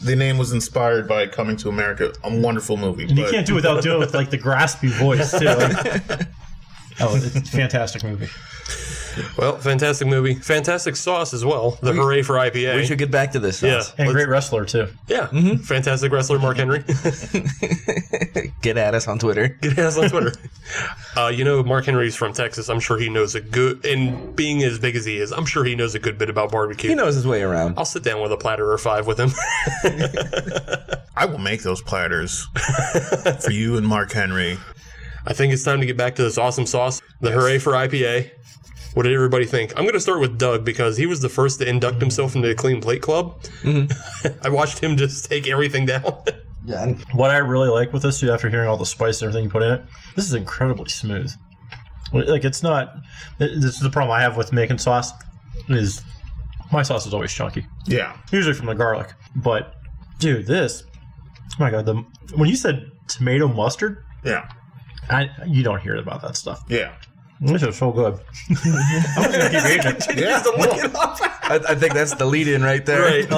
[SPEAKER 6] the name was inspired by Coming to America, a wonderful movie.
[SPEAKER 5] And you can't do it without doing it with like the graspy voice too. It's a fantastic movie.
[SPEAKER 4] Well, fantastic movie. Fantastic sauce as well. The Hooray for IPA.
[SPEAKER 1] We should get back to this sauce.
[SPEAKER 5] And great wrestler too.
[SPEAKER 4] Yeah. Fantastic wrestler Mark Henry.
[SPEAKER 1] Get at us on Twitter.
[SPEAKER 4] Get at us on Twitter. Mark Henry's from Texas. I'm sure he knows a good, and being as big as he is, I'm sure he knows a good bit about barbecue.
[SPEAKER 1] He knows his way around.
[SPEAKER 4] I'll sit down with a platter or 5 with him.
[SPEAKER 6] I will make those platters for you and Mark Henry.
[SPEAKER 4] I think it's time to get back to this awesome sauce, the Hooray for IPA. What did everybody think? I'm going to start with Doug because he was the first to induct himself into the Clean Plate Club. I watched him just take everything down.
[SPEAKER 1] Yeah.
[SPEAKER 5] What I really like with this, after hearing all the spice and everything you put in it, this is incredibly smooth. Like, it's not... This is the problem I have with making sauce, is my sauce is always chunky.
[SPEAKER 6] Yeah.
[SPEAKER 5] Usually from the garlic. But, dude, this... Oh my God, when you said tomato mustard,
[SPEAKER 6] Yeah.
[SPEAKER 5] you don't hear about that stuff.
[SPEAKER 6] Yeah.
[SPEAKER 5] This is so good. I'm just going to keep eating it.
[SPEAKER 6] Yeah.
[SPEAKER 1] I think that's the lead in right there.
[SPEAKER 4] Right.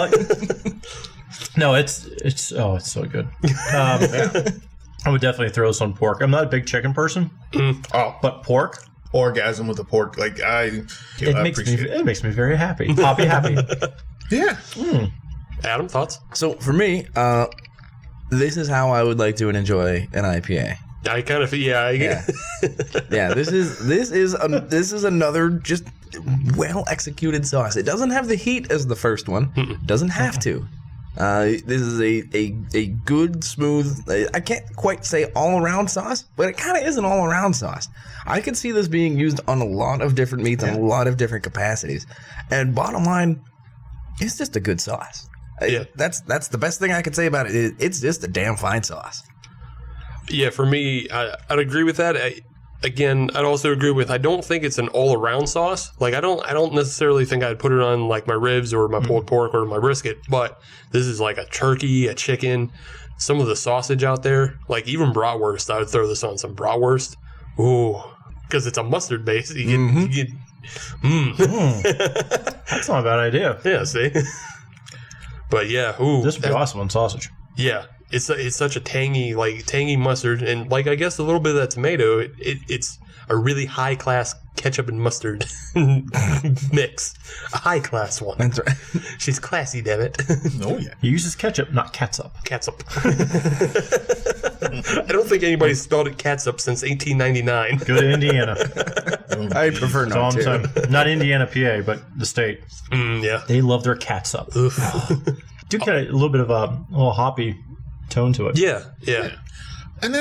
[SPEAKER 5] No, it's so good. I would definitely throw some pork. I'm not a big chicken person, but pork.
[SPEAKER 6] Orgasm with the pork. Like, I appreciate it.
[SPEAKER 5] It makes me very happy. Happy.
[SPEAKER 6] Yeah.
[SPEAKER 4] Adam, thoughts?
[SPEAKER 1] So for me, this is how I would like to enjoy an IPA.
[SPEAKER 4] I kind of, yeah.
[SPEAKER 1] Yeah, this is another just well executed sauce. It doesn't have the heat as the first one. Doesn't have to. This is a good, smooth, I can't quite say all around sauce, but it kind of is an all around sauce. I could see this being used on a lot of different meats and a lot of different capacities. And bottom line, it's just a good sauce.
[SPEAKER 4] Yeah.
[SPEAKER 1] That's the best thing I could say about it. It's just a damn fine sauce.
[SPEAKER 4] Yeah, for me, I'd agree with that. I'd also agree with, I don't think it's an all-around sauce. Like, I don't necessarily think I'd put it on, like, my ribs or my pulled pork or my brisket, but this is like a turkey, a chicken, some of the sausage out there. Like, even bratwurst, I would throw this on some bratwurst. Ooh, because it's a mustard base. You get
[SPEAKER 5] That's not a bad idea.
[SPEAKER 4] yeah, see? But, yeah, ooh.
[SPEAKER 5] This would be awesome on sausage.
[SPEAKER 4] Yeah. It's such a tangy mustard, and like I guess a little bit of that tomato. It's a really high class ketchup and mustard mix, a high class one.
[SPEAKER 1] That's right.
[SPEAKER 4] She's classy, damn it.
[SPEAKER 6] Oh, yeah.
[SPEAKER 5] He uses ketchup, not catsup.
[SPEAKER 4] Catsup. I don't think anybody's spelled it catsup since 1899.
[SPEAKER 5] Go to Indiana.
[SPEAKER 1] I prefer
[SPEAKER 5] That's all
[SPEAKER 1] not
[SPEAKER 5] I'm
[SPEAKER 1] to.
[SPEAKER 5] saying. Not Indiana, PA, but the state.
[SPEAKER 4] Yeah.
[SPEAKER 5] They love their catsup. Do get a little bit of a little hoppy tone to it.
[SPEAKER 4] Yeah.
[SPEAKER 6] And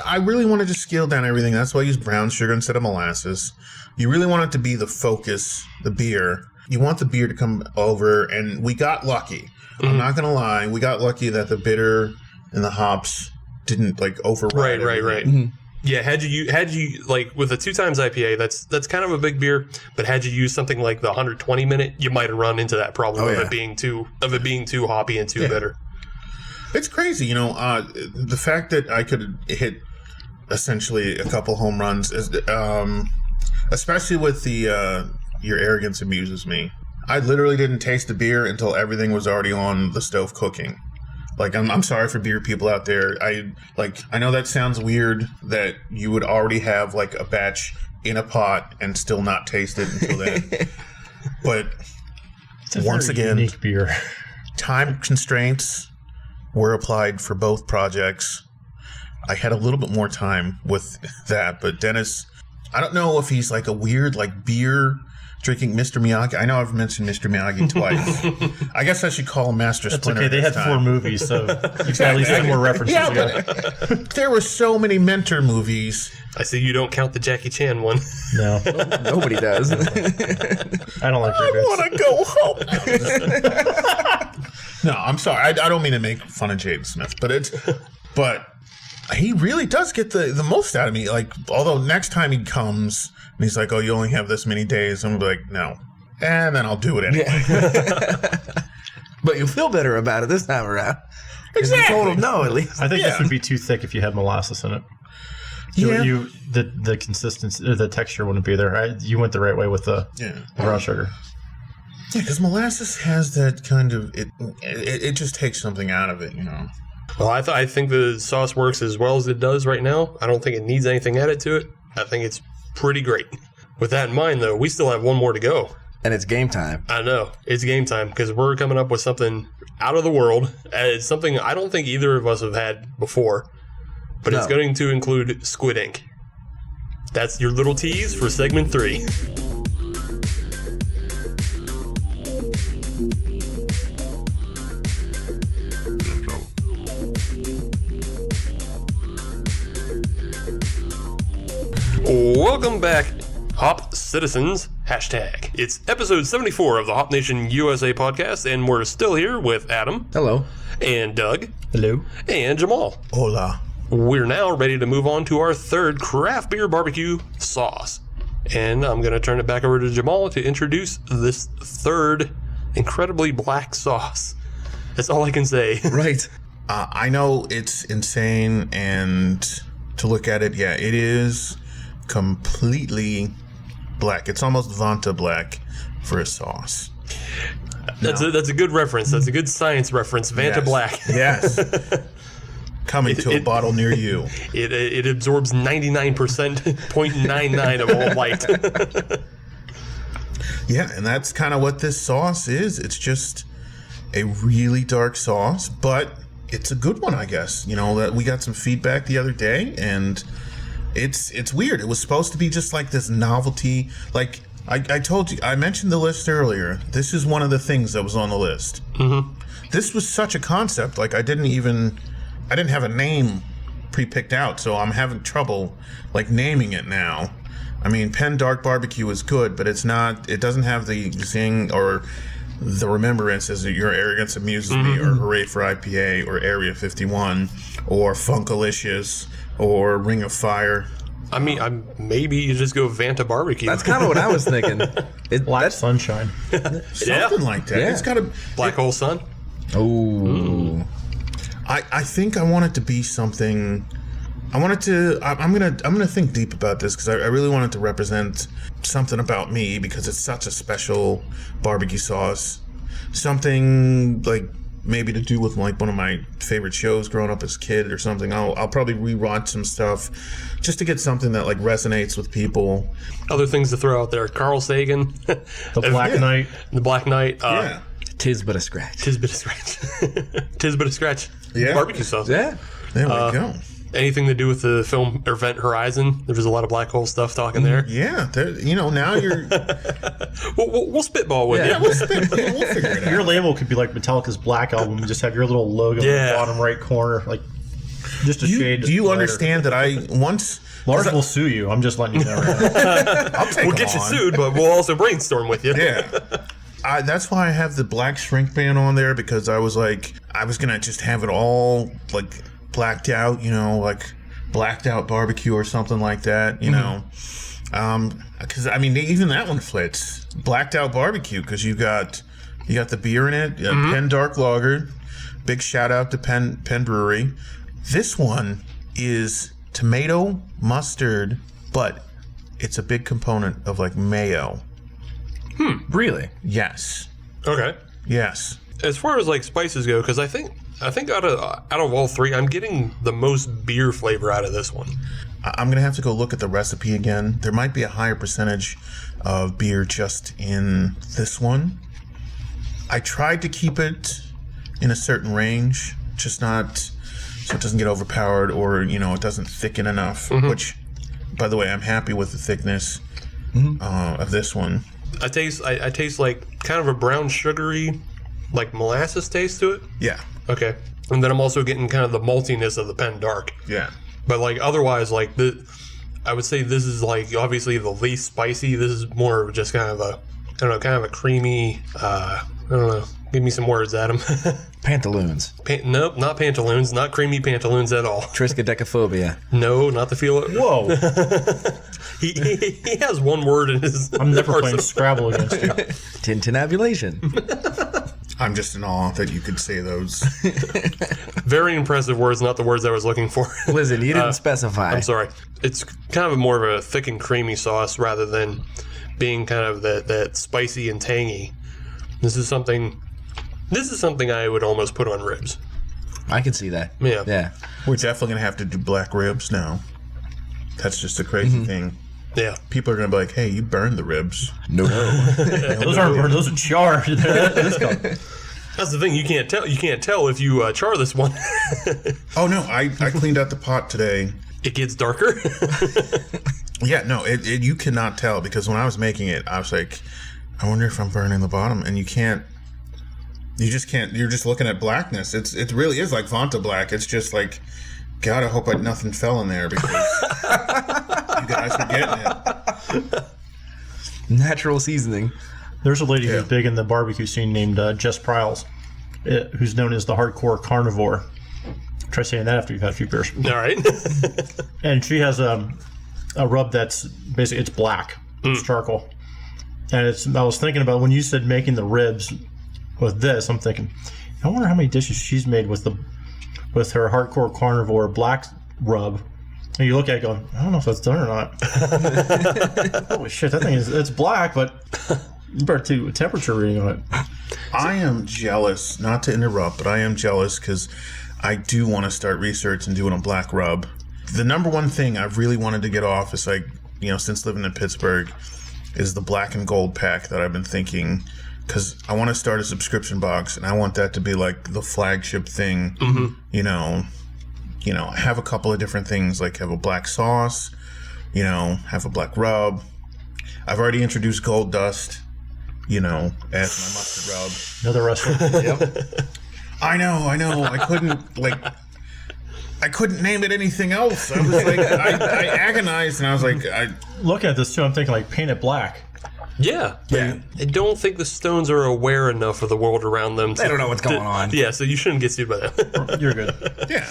[SPEAKER 6] I really wanted to scale down everything. That's why I use brown sugar instead of molasses. You really want it to be the focus, the beer. You want the beer to come over, and we got lucky. I'm not going to lie. We got lucky that the bitter and the hops didn't, like, override everything.
[SPEAKER 4] Right. Yeah, had you like with a 2 times IPA, that's kind of a big beer, but had you used something like the 120 minute, you might have run into that problem of it being too hoppy and too bitter.
[SPEAKER 6] It's crazy, the fact that I could hit essentially a couple home runs, is, especially with the your Arrogance Amuses Me. I literally didn't taste the beer until everything was already on the stove cooking. Like, I'm sorry for beer people out there. I know that sounds weird that you would already have like a batch in a pot and still not taste it until then. But
[SPEAKER 5] It's a
[SPEAKER 6] once
[SPEAKER 5] very
[SPEAKER 6] again,
[SPEAKER 5] unique beer.
[SPEAKER 6] time constraints were applied for both projects. I had a little bit more time with that, but Dennis, I don't know if he's like a weird like beer drinking Mr. Miyagi. I know I've mentioned Mr. Miyagi twice. I guess I should call him Master
[SPEAKER 5] That's
[SPEAKER 6] Splinter.
[SPEAKER 5] okay. They had 4 movies, so you've got at least 2 more references.
[SPEAKER 6] Yeah,
[SPEAKER 5] together.
[SPEAKER 6] but there were so many mentor movies.
[SPEAKER 4] I see you don't count the Jackie Chan one.
[SPEAKER 5] No,
[SPEAKER 1] Nobody does.
[SPEAKER 5] I don't like
[SPEAKER 6] I
[SPEAKER 5] regrets.
[SPEAKER 6] want to go home. No, I'm sorry. I don't mean to make fun of Jaden Smith, but he really does get the most out of me. Like, although next time he comes and he's like, "Oh, you only have this many days," I'm like, "No," and then I'll do it anyway.
[SPEAKER 1] Yeah. But you feel better about it this time around. Exactly. You told him no, at least.
[SPEAKER 5] I think this would be too thick if you had molasses in it. The consistency, the texture wouldn't be there. You went the right way with the brown sugar.
[SPEAKER 6] Yeah, because molasses has that kind of it just takes something out of it, you know.
[SPEAKER 4] Well, I think the sauce works as well as it does right now. I don't think it needs anything added to it. I think it's pretty great. With that in mind, though, we still have one more to go.
[SPEAKER 1] And it's game time.
[SPEAKER 4] I know. It's game time because we're coming up with something out of the world. It's something I don't think either of us have had before, but it's going to include squid ink. That's your little tease for segment 3. Welcome back, Hop Citizens. Hashtag. It's episode 74 of the Hop Nation USA podcast, and we're still here with Adam.
[SPEAKER 1] Hello.
[SPEAKER 4] And Doug.
[SPEAKER 5] Hello.
[SPEAKER 4] And Jamal.
[SPEAKER 6] Hola.
[SPEAKER 4] We're now ready to move on to our third craft beer barbecue sauce. And I'm going to turn it back over to Jamal to introduce this third incredibly black sauce. That's all I can say.
[SPEAKER 1] Right.
[SPEAKER 6] I know it's insane, and to look at it, yeah, it is completely black. It's almost Vanta black for a sauce.
[SPEAKER 4] That's a good reference. That's a good science reference. Vanta black.
[SPEAKER 6] Yes. Coming to a bottle near you.
[SPEAKER 4] It absorbs 99.99% of all light.
[SPEAKER 6] Yeah, and that's kind of what this sauce is. It's just a really dark sauce, but it's a good one, I guess. You know, that we got some feedback the other day, and it's weird. It was supposed to be just like this novelty. Like I told you, I mentioned the list earlier. This is one of the things that was on the list. Mm-hmm. This was such a concept. Like I didn't have a name pre-picked out, so I'm having trouble like naming it now. I mean, Penn Dark Barbecue is good, but it doesn't have the zing or the remembrance as your Arrogance Amuses Me, or Hooray for IPA, or Area 51, or Funkalicious, or Ring of Fire.
[SPEAKER 4] I mean, maybe you just go Vanta Barbecue.
[SPEAKER 1] That's kind of what I was thinking.
[SPEAKER 5] Black Sunshine.
[SPEAKER 6] Something like that.
[SPEAKER 1] Yeah.
[SPEAKER 6] It's got a
[SPEAKER 4] Black Hole Sun.
[SPEAKER 1] Oh.
[SPEAKER 6] I think I want it to be something. I'm gonna think deep about this because I really want it to represent something about me, because it's such a special barbecue sauce. Something like maybe to do with like one of my favorite shows growing up as a kid or something. I'll probably rewatch some stuff just to get something that like resonates with people.
[SPEAKER 4] Other things to throw out there: Carl Sagan,
[SPEAKER 5] The Black Knight.
[SPEAKER 4] The Black Knight.
[SPEAKER 6] Yeah.
[SPEAKER 1] Tis but a scratch.
[SPEAKER 4] Tis but a scratch. Tis but a scratch.
[SPEAKER 6] Yeah.
[SPEAKER 4] Barbecue sauce.
[SPEAKER 1] Yeah.
[SPEAKER 6] There we go.
[SPEAKER 4] Anything to do with the film Event Horizon? There was a lot of black hole stuff talking there.
[SPEAKER 6] Yeah, now you're.
[SPEAKER 4] We'll spitball with
[SPEAKER 6] Yeah,
[SPEAKER 4] you.
[SPEAKER 6] we'll figure it out.
[SPEAKER 5] Your label could be like Metallica's Black Album and just have your little logo in the bottom right corner, like just a shade.
[SPEAKER 6] Do you
[SPEAKER 5] lighter.
[SPEAKER 6] understand that I once?
[SPEAKER 5] Lars will sue you. I'm just letting you know. Right now.
[SPEAKER 6] I'll take
[SPEAKER 4] We'll get you
[SPEAKER 6] on.
[SPEAKER 4] sued, but we'll also brainstorm with you.
[SPEAKER 6] Yeah. That's why I have the black shrink band on there, because I was gonna just have it all like blacked out, like blacked out barbecue or something like that, you know. Because I mean, even that one fits blacked out barbecue, because you got the beer in it, Penn Dark Lager. Big shout out to Penn Brewery. This one is tomato, mustard, but it's a big component of like mayo.
[SPEAKER 1] Really?
[SPEAKER 6] Yes.
[SPEAKER 4] Okay.
[SPEAKER 6] Yes.
[SPEAKER 4] As far as like spices go, because I think out of all three, I'm getting the most beer flavor out of this one.
[SPEAKER 6] I'm going to have to go look at the recipe again. There might be a higher percentage of beer just in this one. I tried to keep it in a certain range, just not so it doesn't get overpowered or, it doesn't thicken enough, which, by the way, I'm happy with the thickness of this one.
[SPEAKER 4] I taste like kind of a brown sugary, like molasses taste to it.
[SPEAKER 6] Yeah.
[SPEAKER 4] Okay. And then I'm also getting kind of the maltiness of the Penn Dark.
[SPEAKER 6] Yeah.
[SPEAKER 4] But like otherwise, like I would say this is like obviously the least spicy. This is more of just kind of a creamy, Give me some words, Adam.
[SPEAKER 1] Pantaloons.
[SPEAKER 4] Nope, not pantaloons. Not creamy pantaloons at all.
[SPEAKER 1] Triskaidekaphobia.
[SPEAKER 4] No, not the feel.
[SPEAKER 5] Whoa.
[SPEAKER 4] He has one word in his.
[SPEAKER 5] I'm never playing Scrabble against you.
[SPEAKER 1] Tintinabulation.
[SPEAKER 6] I'm just in awe that you could say those.
[SPEAKER 4] Very impressive words, not the words I was looking for.
[SPEAKER 1] Listen, you didn't specify.
[SPEAKER 4] I'm sorry. It's kind of more of a thick and creamy sauce rather than being kind of that spicy and tangy. This is something I would almost put on ribs.
[SPEAKER 1] I can see that.
[SPEAKER 4] Yeah.
[SPEAKER 1] Yeah.
[SPEAKER 6] We're definitely going to have to do black ribs now. That's just a crazy thing.
[SPEAKER 4] Yeah.
[SPEAKER 6] People are going to be like, hey, you burned the ribs.
[SPEAKER 1] No.
[SPEAKER 5] Those aren't burned, those are charred.
[SPEAKER 4] That's the thing. You can't tell. You can't tell if you char this one.
[SPEAKER 6] Oh, no. I cleaned out the pot today.
[SPEAKER 4] It gets darker.
[SPEAKER 6] Yeah, no, you cannot tell because when I was making it, I was like, I wonder if I'm burning the bottom. And you just can't. You're just looking at blackness. It really is like Vanta black. It's just like, God, I hope nothing fell in there because you guys are getting it.
[SPEAKER 1] Natural seasoning.
[SPEAKER 5] There's a lady who's big in the barbecue scene named Jess Pryles, who's known as the hardcore carnivore. Try saying that after you've had a few beers.
[SPEAKER 4] All right.
[SPEAKER 5] And she has a rub that's basically, it's black. It's charcoal. And I was thinking about when you said making the ribs with this, I'm thinking, I wonder how many dishes she's made with her hardcore carnivore black rub. And you look at it going, I don't know if that's done or not. Holy shit, that thing it's black, but you better do a temperature reading on it.
[SPEAKER 6] I am jealous, not to interrupt, but I am jealous because I do want to start research and doing a black rub. The number one thing I've really wanted to get off is since living in Pittsburgh, is the black and gold pack that I've been thinking, because I want to start a subscription box and I want that to be like the flagship thing. Have a couple of different things, like have a black sauce, have a black rub. I've already introduced gold dust, as my mustard rub.
[SPEAKER 5] Another restaurant.
[SPEAKER 6] Yep. I know. I couldn't name it anything else. I was like, I agonized, and I was like,
[SPEAKER 5] Looking at this too, I'm thinking like paint it black.
[SPEAKER 4] Yeah. I don't think the Stones are aware enough of the world around them.
[SPEAKER 1] They don't know what's going on.
[SPEAKER 4] Yeah, so you shouldn't get sued by that.
[SPEAKER 5] You're good.
[SPEAKER 6] yeah.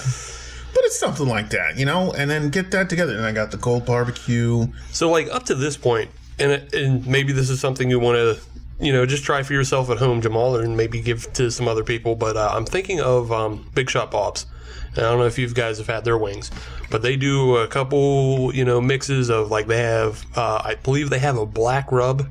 [SPEAKER 6] But it's something like that, and then get that together. And I got the gold barbecue.
[SPEAKER 4] So, up to this point, and maybe this is something you want to, just try for yourself at home, Jamal, or maybe give to some other people. But I'm thinking of Big Shot Bob's. And I don't know if you guys have had their wings, but they do a couple, mixes of they have, I believe they have a black rub,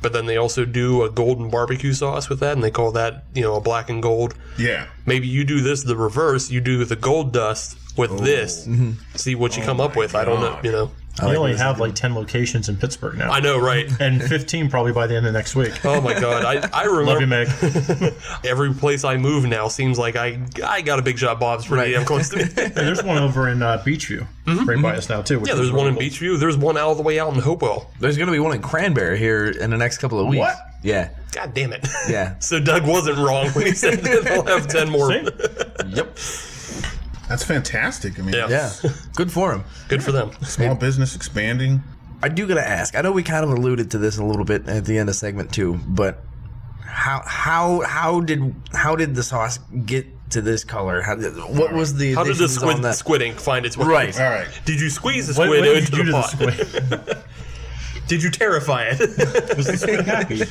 [SPEAKER 4] but then they also do a golden barbecue sauce with that, and they call that, a black and gold.
[SPEAKER 6] Yeah.
[SPEAKER 4] Maybe you do this the reverse. You do the gold dust with this. See what you come up with.
[SPEAKER 6] God.
[SPEAKER 4] I don't know.
[SPEAKER 5] We only have 10 locations in Pittsburgh now.
[SPEAKER 4] I know, right?
[SPEAKER 5] And 15 probably by the end of next week.
[SPEAKER 4] Oh my God, I remember.
[SPEAKER 5] Love you, Meg.
[SPEAKER 4] Every place I move now seems like I got a Big Shot Bob's pretty damn close to me.
[SPEAKER 5] And there's one over in Beachview, right by us now too.
[SPEAKER 4] Yeah, there's one in Beachview. There's one all the way out in Hopewell.
[SPEAKER 1] There's going to be one in Cranberry here in the next couple of weeks.
[SPEAKER 6] What?
[SPEAKER 1] Yeah.
[SPEAKER 4] God damn it.
[SPEAKER 1] Yeah.
[SPEAKER 4] So Doug wasn't wrong when he said that they'll have 10 more.
[SPEAKER 1] Yep.
[SPEAKER 6] That's fantastic. I mean,
[SPEAKER 1] Yeah. Good for him.
[SPEAKER 4] Good for them.
[SPEAKER 6] small business expanding.
[SPEAKER 1] I do gotta ask. I know we kind of alluded to this a little bit at the end of segment 2, but how did the sauce get to this color? What was the
[SPEAKER 4] How did the
[SPEAKER 1] additions on that?
[SPEAKER 4] squid ink find its way?
[SPEAKER 1] Right.
[SPEAKER 6] All right.
[SPEAKER 4] Did you squeeze the
[SPEAKER 5] What
[SPEAKER 4] squid
[SPEAKER 5] did
[SPEAKER 4] into
[SPEAKER 5] you do
[SPEAKER 4] the
[SPEAKER 5] to
[SPEAKER 4] pot?
[SPEAKER 5] the squid?
[SPEAKER 4] Did you terrify it?
[SPEAKER 5] Was the squid happy?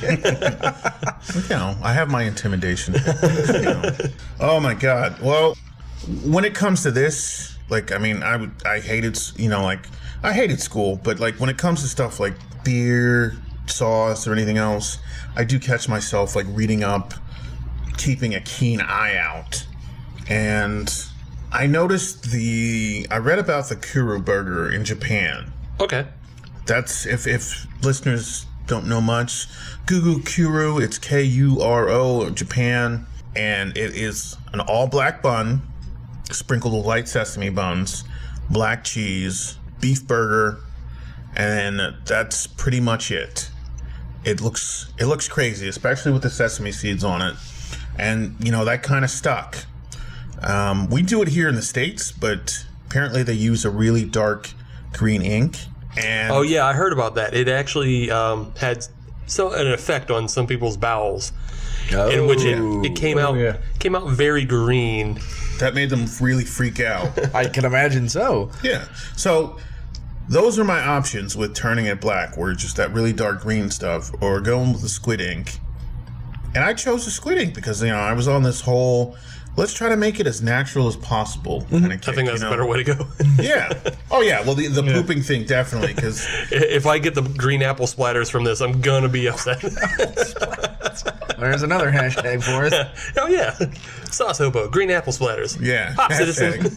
[SPEAKER 6] I have my intimidation. Oh my God. Well, when it comes to this, I hated, I hated school, but when it comes to stuff like beer, sauce, or anything else, I do catch myself reading up, keeping a keen eye out. And I noticed I read about the Kuru burger in Japan.
[SPEAKER 4] Okay.
[SPEAKER 6] That's, if listeners don't know much, Google Kuru, it's Kuro, Japan, and it is an all black bun, sprinkled with light sesame buns, black cheese, beef burger, and that's pretty much it. It looks crazy, especially with the sesame seeds on it, and that kind of stuck. We do it here in the States, but apparently they use a really dark green ink. And
[SPEAKER 4] Oh yeah, I heard about that. It actually had an effect on some people's bowels, in which it came out very green.
[SPEAKER 6] That made them really freak out.
[SPEAKER 1] I can imagine so.
[SPEAKER 6] Yeah. So those are my options with turning it black, where it's just that really dark green stuff, or going with the squid ink. And I chose the squid ink because, I was on this whole, let's try to make it as natural as possible kind of kick,
[SPEAKER 4] I think that's a better way to go.
[SPEAKER 6] Yeah. Oh, yeah. Well, the pooping thing, definitely, because...
[SPEAKER 4] If I get the green apple splatters from this, I'm going to be upset.
[SPEAKER 1] There's another hashtag for us.
[SPEAKER 4] Oh, yeah. Sauce hobo, green apple splatters.
[SPEAKER 6] Yeah.
[SPEAKER 4] Hop citizen.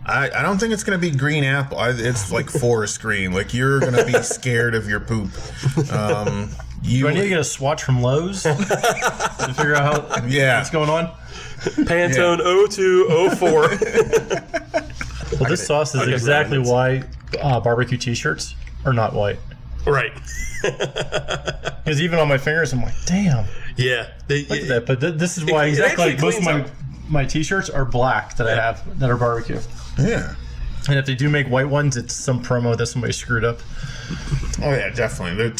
[SPEAKER 6] I don't think it's going to be green apple. It's like forest green. Like, you're going to be scared of your poop.
[SPEAKER 5] Do I need to get a swatch from Lowe's to figure out what's going on?
[SPEAKER 4] Pantone 0204.
[SPEAKER 5] Well, this sauce is exactly why barbecue t-shirts are not white.
[SPEAKER 4] Right.
[SPEAKER 5] Because even on my fingers, I'm like, damn.
[SPEAKER 4] Yeah.
[SPEAKER 5] Look at that. But this is why exactly most of my t-shirts are black that I have that are barbecue.
[SPEAKER 6] Yeah.
[SPEAKER 5] And if they do make white ones, it's some promo that somebody screwed up.
[SPEAKER 6] Oh, yeah, definitely.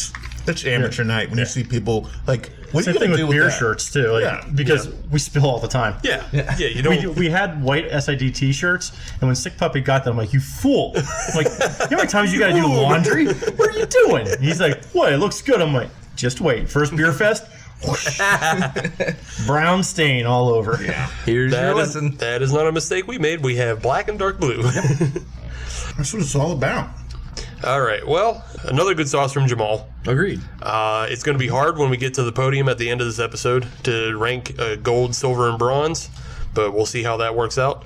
[SPEAKER 6] That's amateur night when you see people, like, what
[SPEAKER 5] Same
[SPEAKER 6] are you
[SPEAKER 5] thing
[SPEAKER 6] going to do
[SPEAKER 5] with
[SPEAKER 6] with
[SPEAKER 5] beer
[SPEAKER 6] that?
[SPEAKER 5] shirts, too. Like, because we spill all the time.
[SPEAKER 4] Yeah. You don't.
[SPEAKER 5] We had white SID t-shirts, and when Sick Puppy got them, I'm like, you fool. I'm like, you know how many times you got to do laundry? What are you doing? And he's like, what? It looks good. I'm like, just wait. First beer fest, whoosh. Brown stain all over.
[SPEAKER 6] Yeah.
[SPEAKER 1] Here's your lesson.
[SPEAKER 4] That is not a mistake we made. We have black and dark blue.
[SPEAKER 6] That's what it's all about.
[SPEAKER 4] All right. Well, another good sauce from Jamal.
[SPEAKER 1] Agreed.
[SPEAKER 4] It's going to be hard when we get to the podium at the end of this episode to rank gold, silver, and bronze, but we'll see how that works out.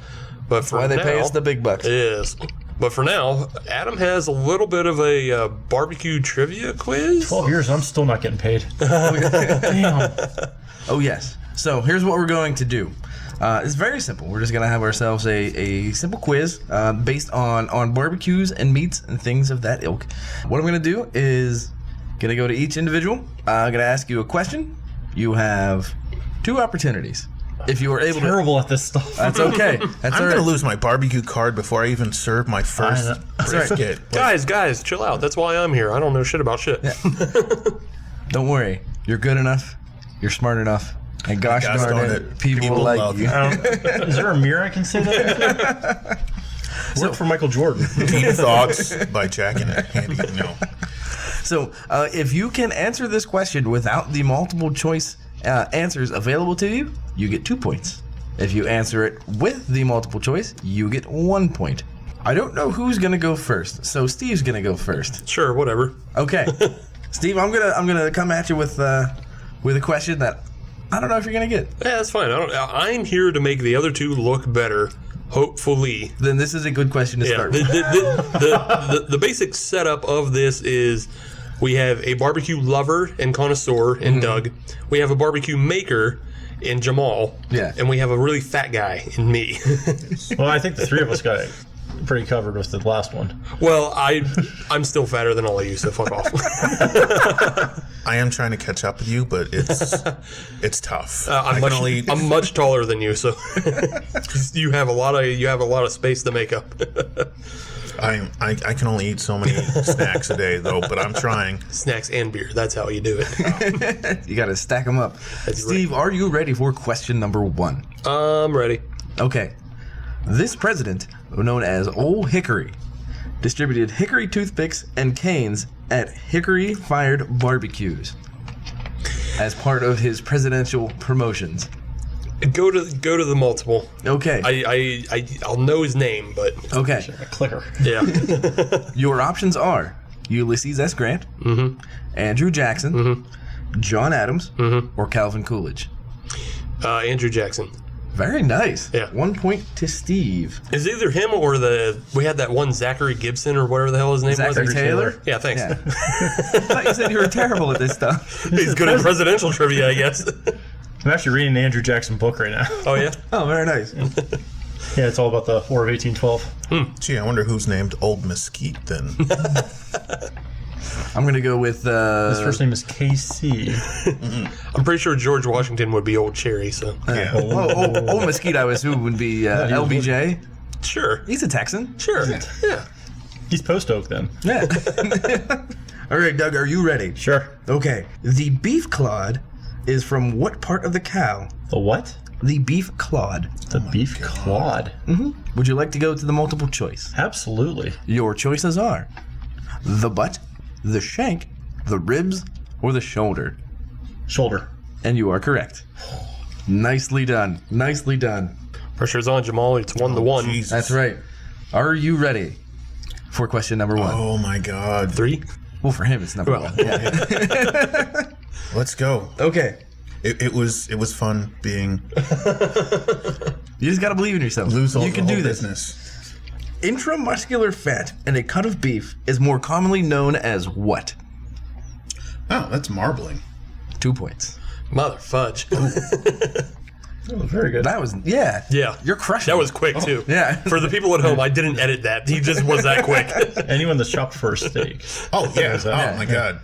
[SPEAKER 4] But for
[SPEAKER 1] Why they
[SPEAKER 4] now,
[SPEAKER 1] pay us the big bucks.
[SPEAKER 4] Yes. But for now, Adam has a little bit of a barbecue trivia quiz.
[SPEAKER 5] 12 years, I'm still not getting paid. Damn.
[SPEAKER 1] Oh, yes. So here's what we're going to do. It's very simple. We're just going to have ourselves a simple quiz based on barbecues and meats and things of that ilk. What I'm going to do is going to go to each individual. I'm going to ask you a question. You have 2 opportunities. If you were able
[SPEAKER 5] Terrible at this stuff.
[SPEAKER 1] That's okay. That's
[SPEAKER 6] I'm
[SPEAKER 1] all
[SPEAKER 6] going to
[SPEAKER 1] right.
[SPEAKER 6] lose my barbecue card before I even serve my first brisket.
[SPEAKER 4] Guys, chill out. That's why I'm here. I don't know shit about shit.
[SPEAKER 1] Don't worry. You're good enough. You're smart enough. And gosh darn it, people like
[SPEAKER 6] love
[SPEAKER 1] you.
[SPEAKER 5] Is there a mirror I can say that? Work for Michael Jordan.
[SPEAKER 6] Deep Thoughts by Jack and Andy. No.
[SPEAKER 1] So if you can answer this question without the multiple choice answers available to you, you get 2 points. If you answer it with the multiple choice, you get 1 point. I don't know who's gonna go first, so Steve's gonna go first.
[SPEAKER 4] Sure, whatever.
[SPEAKER 1] Okay, Steve, I'm gonna come at you with a question that I don't know if you're gonna get.
[SPEAKER 4] Yeah, that's fine. I'm here to make the other 2 look better. Hopefully.
[SPEAKER 1] Then this is a good question to start with.
[SPEAKER 4] The basic setup of this is we have a barbecue lover and connoisseur in Doug. We have a barbecue maker in Jamal.
[SPEAKER 1] Yeah.
[SPEAKER 4] And we have a really fat guy in me.
[SPEAKER 5] Well, I think the 3 of us got it pretty covered with the last one.
[SPEAKER 4] Well, I'm still fatter than all of you, so fuck off.
[SPEAKER 6] I am trying to catch up with you, but it's tough.
[SPEAKER 4] I'm much taller than you, so you have a lot of space to make up.
[SPEAKER 6] I can only eat so many snacks a day, though, but I'm trying.
[SPEAKER 4] Snacks and beer. That's how you do it.
[SPEAKER 1] You got to stack them up. Steve, are you ready for question number 1?
[SPEAKER 4] I'm ready.
[SPEAKER 1] Okay. This president, known as Old Hickory, distributed hickory toothpicks and canes at hickory-fired barbecues as part of his presidential promotions.
[SPEAKER 4] Go to the multiple.
[SPEAKER 1] Okay.
[SPEAKER 4] I'll know his name, but
[SPEAKER 1] Okay.
[SPEAKER 5] A clicker.
[SPEAKER 4] yeah.
[SPEAKER 1] Your options are Ulysses S. Grant, Andrew Jackson, John Adams, or Calvin Coolidge.
[SPEAKER 4] Andrew Jackson.
[SPEAKER 1] Very nice.
[SPEAKER 4] Yeah.
[SPEAKER 1] 1 point to Steve.
[SPEAKER 4] It's either him or we had that one Zachary Gibson or whatever the hell his name
[SPEAKER 1] Zachary
[SPEAKER 4] was.
[SPEAKER 1] Taylor?
[SPEAKER 4] Yeah, thanks.
[SPEAKER 1] Yeah. I thought you said you were terrible at this stuff.
[SPEAKER 4] He's good at presidential trivia, I guess.
[SPEAKER 5] I'm actually reading the Andrew Jackson book right now.
[SPEAKER 4] Oh, yeah?
[SPEAKER 1] Oh, very nice.
[SPEAKER 5] Yeah, it's all about the War of 1812.
[SPEAKER 6] Gee, I wonder who's named Old Mesquite then.
[SPEAKER 1] I'm going to go with...
[SPEAKER 5] His first name is KC.
[SPEAKER 4] I'm pretty sure George Washington would be Old Cherry, so.
[SPEAKER 6] Yeah.
[SPEAKER 1] Old Mesquite, I would assume, would be LBJ.
[SPEAKER 4] Sure.
[SPEAKER 1] He's a Texan.
[SPEAKER 4] Sure. Yeah.
[SPEAKER 5] He's post oak then.
[SPEAKER 1] Yeah.
[SPEAKER 3] All right, Doug, are you ready?
[SPEAKER 5] Sure.
[SPEAKER 3] Okay. The beef clod is from what part of the cow?
[SPEAKER 5] The what?
[SPEAKER 3] The beef clod.
[SPEAKER 5] The beef clod.
[SPEAKER 3] Would you like to go to the multiple choice?
[SPEAKER 5] Absolutely.
[SPEAKER 3] Your choices are the butt, the shank, the ribs, or the shoulder.
[SPEAKER 5] Shoulder.
[SPEAKER 3] And you are correct. Nicely done. Nicely done.
[SPEAKER 4] Pressure's on, Jamal. It's 1-1.
[SPEAKER 6] Jesus.
[SPEAKER 3] That's right. Are you ready for question number 1?
[SPEAKER 6] Oh my God.
[SPEAKER 4] 3.
[SPEAKER 3] Well, for him, it's number 1. Yeah.
[SPEAKER 6] Let's go.
[SPEAKER 3] Okay.
[SPEAKER 6] It was fun being
[SPEAKER 3] You just got to believe in yourself.
[SPEAKER 6] lose all
[SPEAKER 3] you can
[SPEAKER 6] the
[SPEAKER 3] do
[SPEAKER 6] whole
[SPEAKER 3] this.
[SPEAKER 6] business.
[SPEAKER 3] Intramuscular fat in a cut of beef is more commonly known as what?
[SPEAKER 6] Oh, that's marbling.
[SPEAKER 3] 2 points.
[SPEAKER 4] Mother fudge.
[SPEAKER 5] Oh, very good.
[SPEAKER 3] That was, yeah.
[SPEAKER 4] Yeah.
[SPEAKER 3] You're crushing.
[SPEAKER 4] That was quick, too.
[SPEAKER 3] Yeah.
[SPEAKER 4] For the people at home, I didn't edit that. He just was that quick.
[SPEAKER 5] Anyone that shopped for a steak.
[SPEAKER 6] Oh yeah.
[SPEAKER 5] Yeah.
[SPEAKER 6] Oh my God.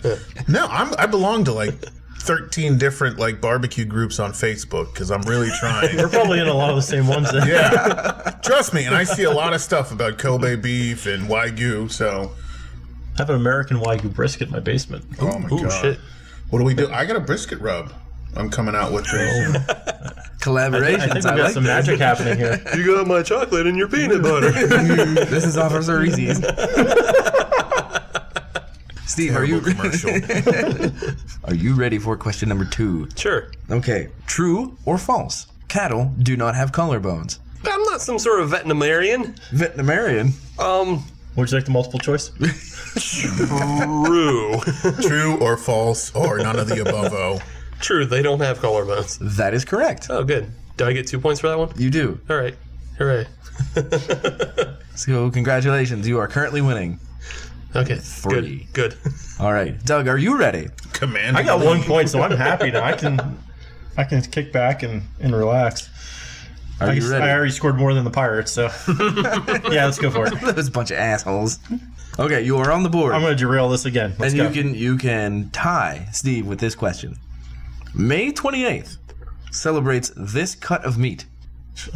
[SPEAKER 6] No, I belong to like 13 different like barbecue groups on Facebook because I'm really trying.
[SPEAKER 5] We're probably in a lot of the same ones then.
[SPEAKER 6] Yeah. Trust me, and I see a lot of stuff about Kobe beef and Wagyu. So,
[SPEAKER 5] I have an American Wagyu brisket in my basement.
[SPEAKER 6] oh my
[SPEAKER 4] Ooh,
[SPEAKER 6] God.
[SPEAKER 4] shit.
[SPEAKER 6] What do we do? I got a brisket rub. I'm coming out with pretty soon.
[SPEAKER 3] Collaborations.
[SPEAKER 5] I think we've got some magic happening here.
[SPEAKER 4] You got my chocolate and your peanut butter.
[SPEAKER 3] This is Officer Reese's. Steve, are you
[SPEAKER 6] Commercial.
[SPEAKER 3] are you ready for question number 2?
[SPEAKER 4] Sure.
[SPEAKER 3] Okay. True or false? Cattle do not have collarbones.
[SPEAKER 4] I'm not some sort of veterinarian.
[SPEAKER 3] Veterinarian.
[SPEAKER 5] Would you like the multiple choice?
[SPEAKER 4] True.
[SPEAKER 6] True or false or none of the above. Oh.
[SPEAKER 4] True, they don't have collarbones.
[SPEAKER 3] That is correct.
[SPEAKER 4] Oh, good. Do I get 2 points for that one?
[SPEAKER 3] You do.
[SPEAKER 4] All right. Hooray.
[SPEAKER 3] So congratulations. You are currently winning.
[SPEAKER 4] Okay.
[SPEAKER 3] 3.
[SPEAKER 4] Good.
[SPEAKER 3] All right. Doug, are you ready?
[SPEAKER 6] Command.
[SPEAKER 5] I got 1 point, so I'm happy now. I can kick back and relax.
[SPEAKER 3] Are you ready?
[SPEAKER 5] I already scored more than the Pirates, so yeah, let's go for it.
[SPEAKER 3] Those bunch of assholes. Okay, you are on the board.
[SPEAKER 5] I'm going to derail this again. Let's
[SPEAKER 3] and
[SPEAKER 5] go.
[SPEAKER 3] you can tie Steve with this question. May 28th celebrates this cut of meat.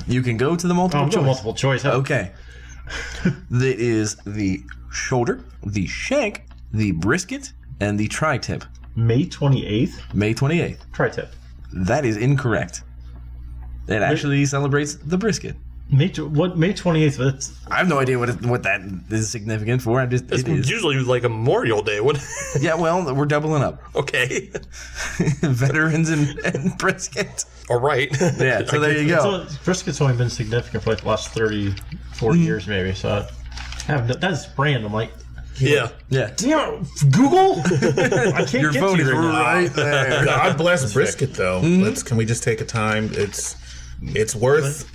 [SPEAKER 3] You can go to the multiple choice.
[SPEAKER 5] Multiple choice.
[SPEAKER 3] Okay. That is the shoulder, the shank, the brisket, and the tri-tip.
[SPEAKER 5] May 28th.
[SPEAKER 3] May 28th.
[SPEAKER 5] Tri-tip.
[SPEAKER 3] That is incorrect. It actually celebrates the brisket.
[SPEAKER 5] May 28th? That's
[SPEAKER 3] I have no idea what that is significant for. It
[SPEAKER 4] It's
[SPEAKER 3] is.
[SPEAKER 4] usually like a Memorial Day. What?
[SPEAKER 3] Yeah, well, we're doubling up.
[SPEAKER 4] Okay.
[SPEAKER 3] Veterans and brisket.
[SPEAKER 4] All right.
[SPEAKER 3] Yeah, so there you go.
[SPEAKER 5] brisket's only been significant for like the last 30, 40 years maybe. So that's random. Like,
[SPEAKER 4] Yeah.
[SPEAKER 3] Yeah.
[SPEAKER 5] damn it, Google. I can't
[SPEAKER 3] Your
[SPEAKER 5] get
[SPEAKER 3] phone
[SPEAKER 5] to
[SPEAKER 3] is
[SPEAKER 5] you
[SPEAKER 3] right there.
[SPEAKER 6] God bless brisket though. Can we just take a time? It's worth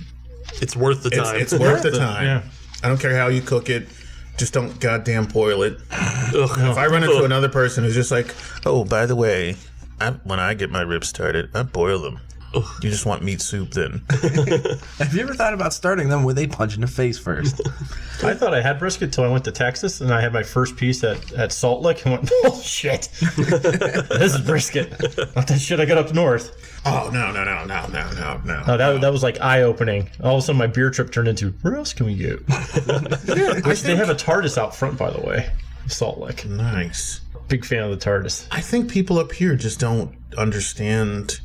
[SPEAKER 4] It's worth the time.
[SPEAKER 6] it's worth the time.
[SPEAKER 5] Yeah.
[SPEAKER 6] I don't care how you cook it. Just don't goddamn boil it.
[SPEAKER 4] Ugh.
[SPEAKER 6] If I run into another person who's just like, oh, by the way, when I get my ribs started, I boil them. You just want meat soup then.
[SPEAKER 3] Have you ever thought about starting them with a punch in the face first?
[SPEAKER 5] I thought I had brisket till I went to Texas, and I had my first piece at Salt Lick, and went, oh shit, this is brisket, not that shit I got up north.
[SPEAKER 6] Oh, no.
[SPEAKER 5] That was like eye opening. All of a sudden, my beer trip turned into where else can we go? Which they have a TARDIS out front, by the way. Salt Lick.
[SPEAKER 6] Nice.
[SPEAKER 5] Big fan of the TARDIS.
[SPEAKER 6] I think people up here just don't understand.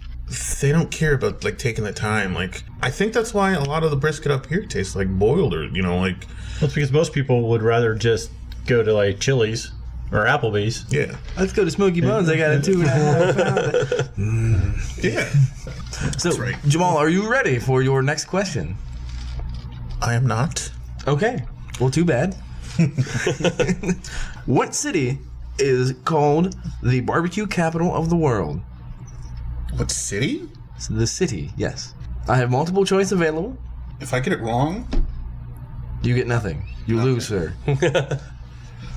[SPEAKER 6] They don't care about like taking the time. Like I think that's why a lot of the brisket up here tastes like boiled, or like.
[SPEAKER 5] Well, it's because most people would rather just go to like Chili's or Applebee's.
[SPEAKER 6] Yeah.
[SPEAKER 3] Let's go to Smoky Bones. I got a 2.5 pound.
[SPEAKER 6] Yeah.
[SPEAKER 3] So,
[SPEAKER 6] right.
[SPEAKER 3] Jamal, are you ready for your next question?
[SPEAKER 6] I am not.
[SPEAKER 3] Okay. Well, too bad. What city is called the barbecue capital of the world?
[SPEAKER 6] What city?
[SPEAKER 3] It's the city, yes. I have multiple choice available.
[SPEAKER 6] If I get it wrong.
[SPEAKER 3] You get nothing. You lose, sir.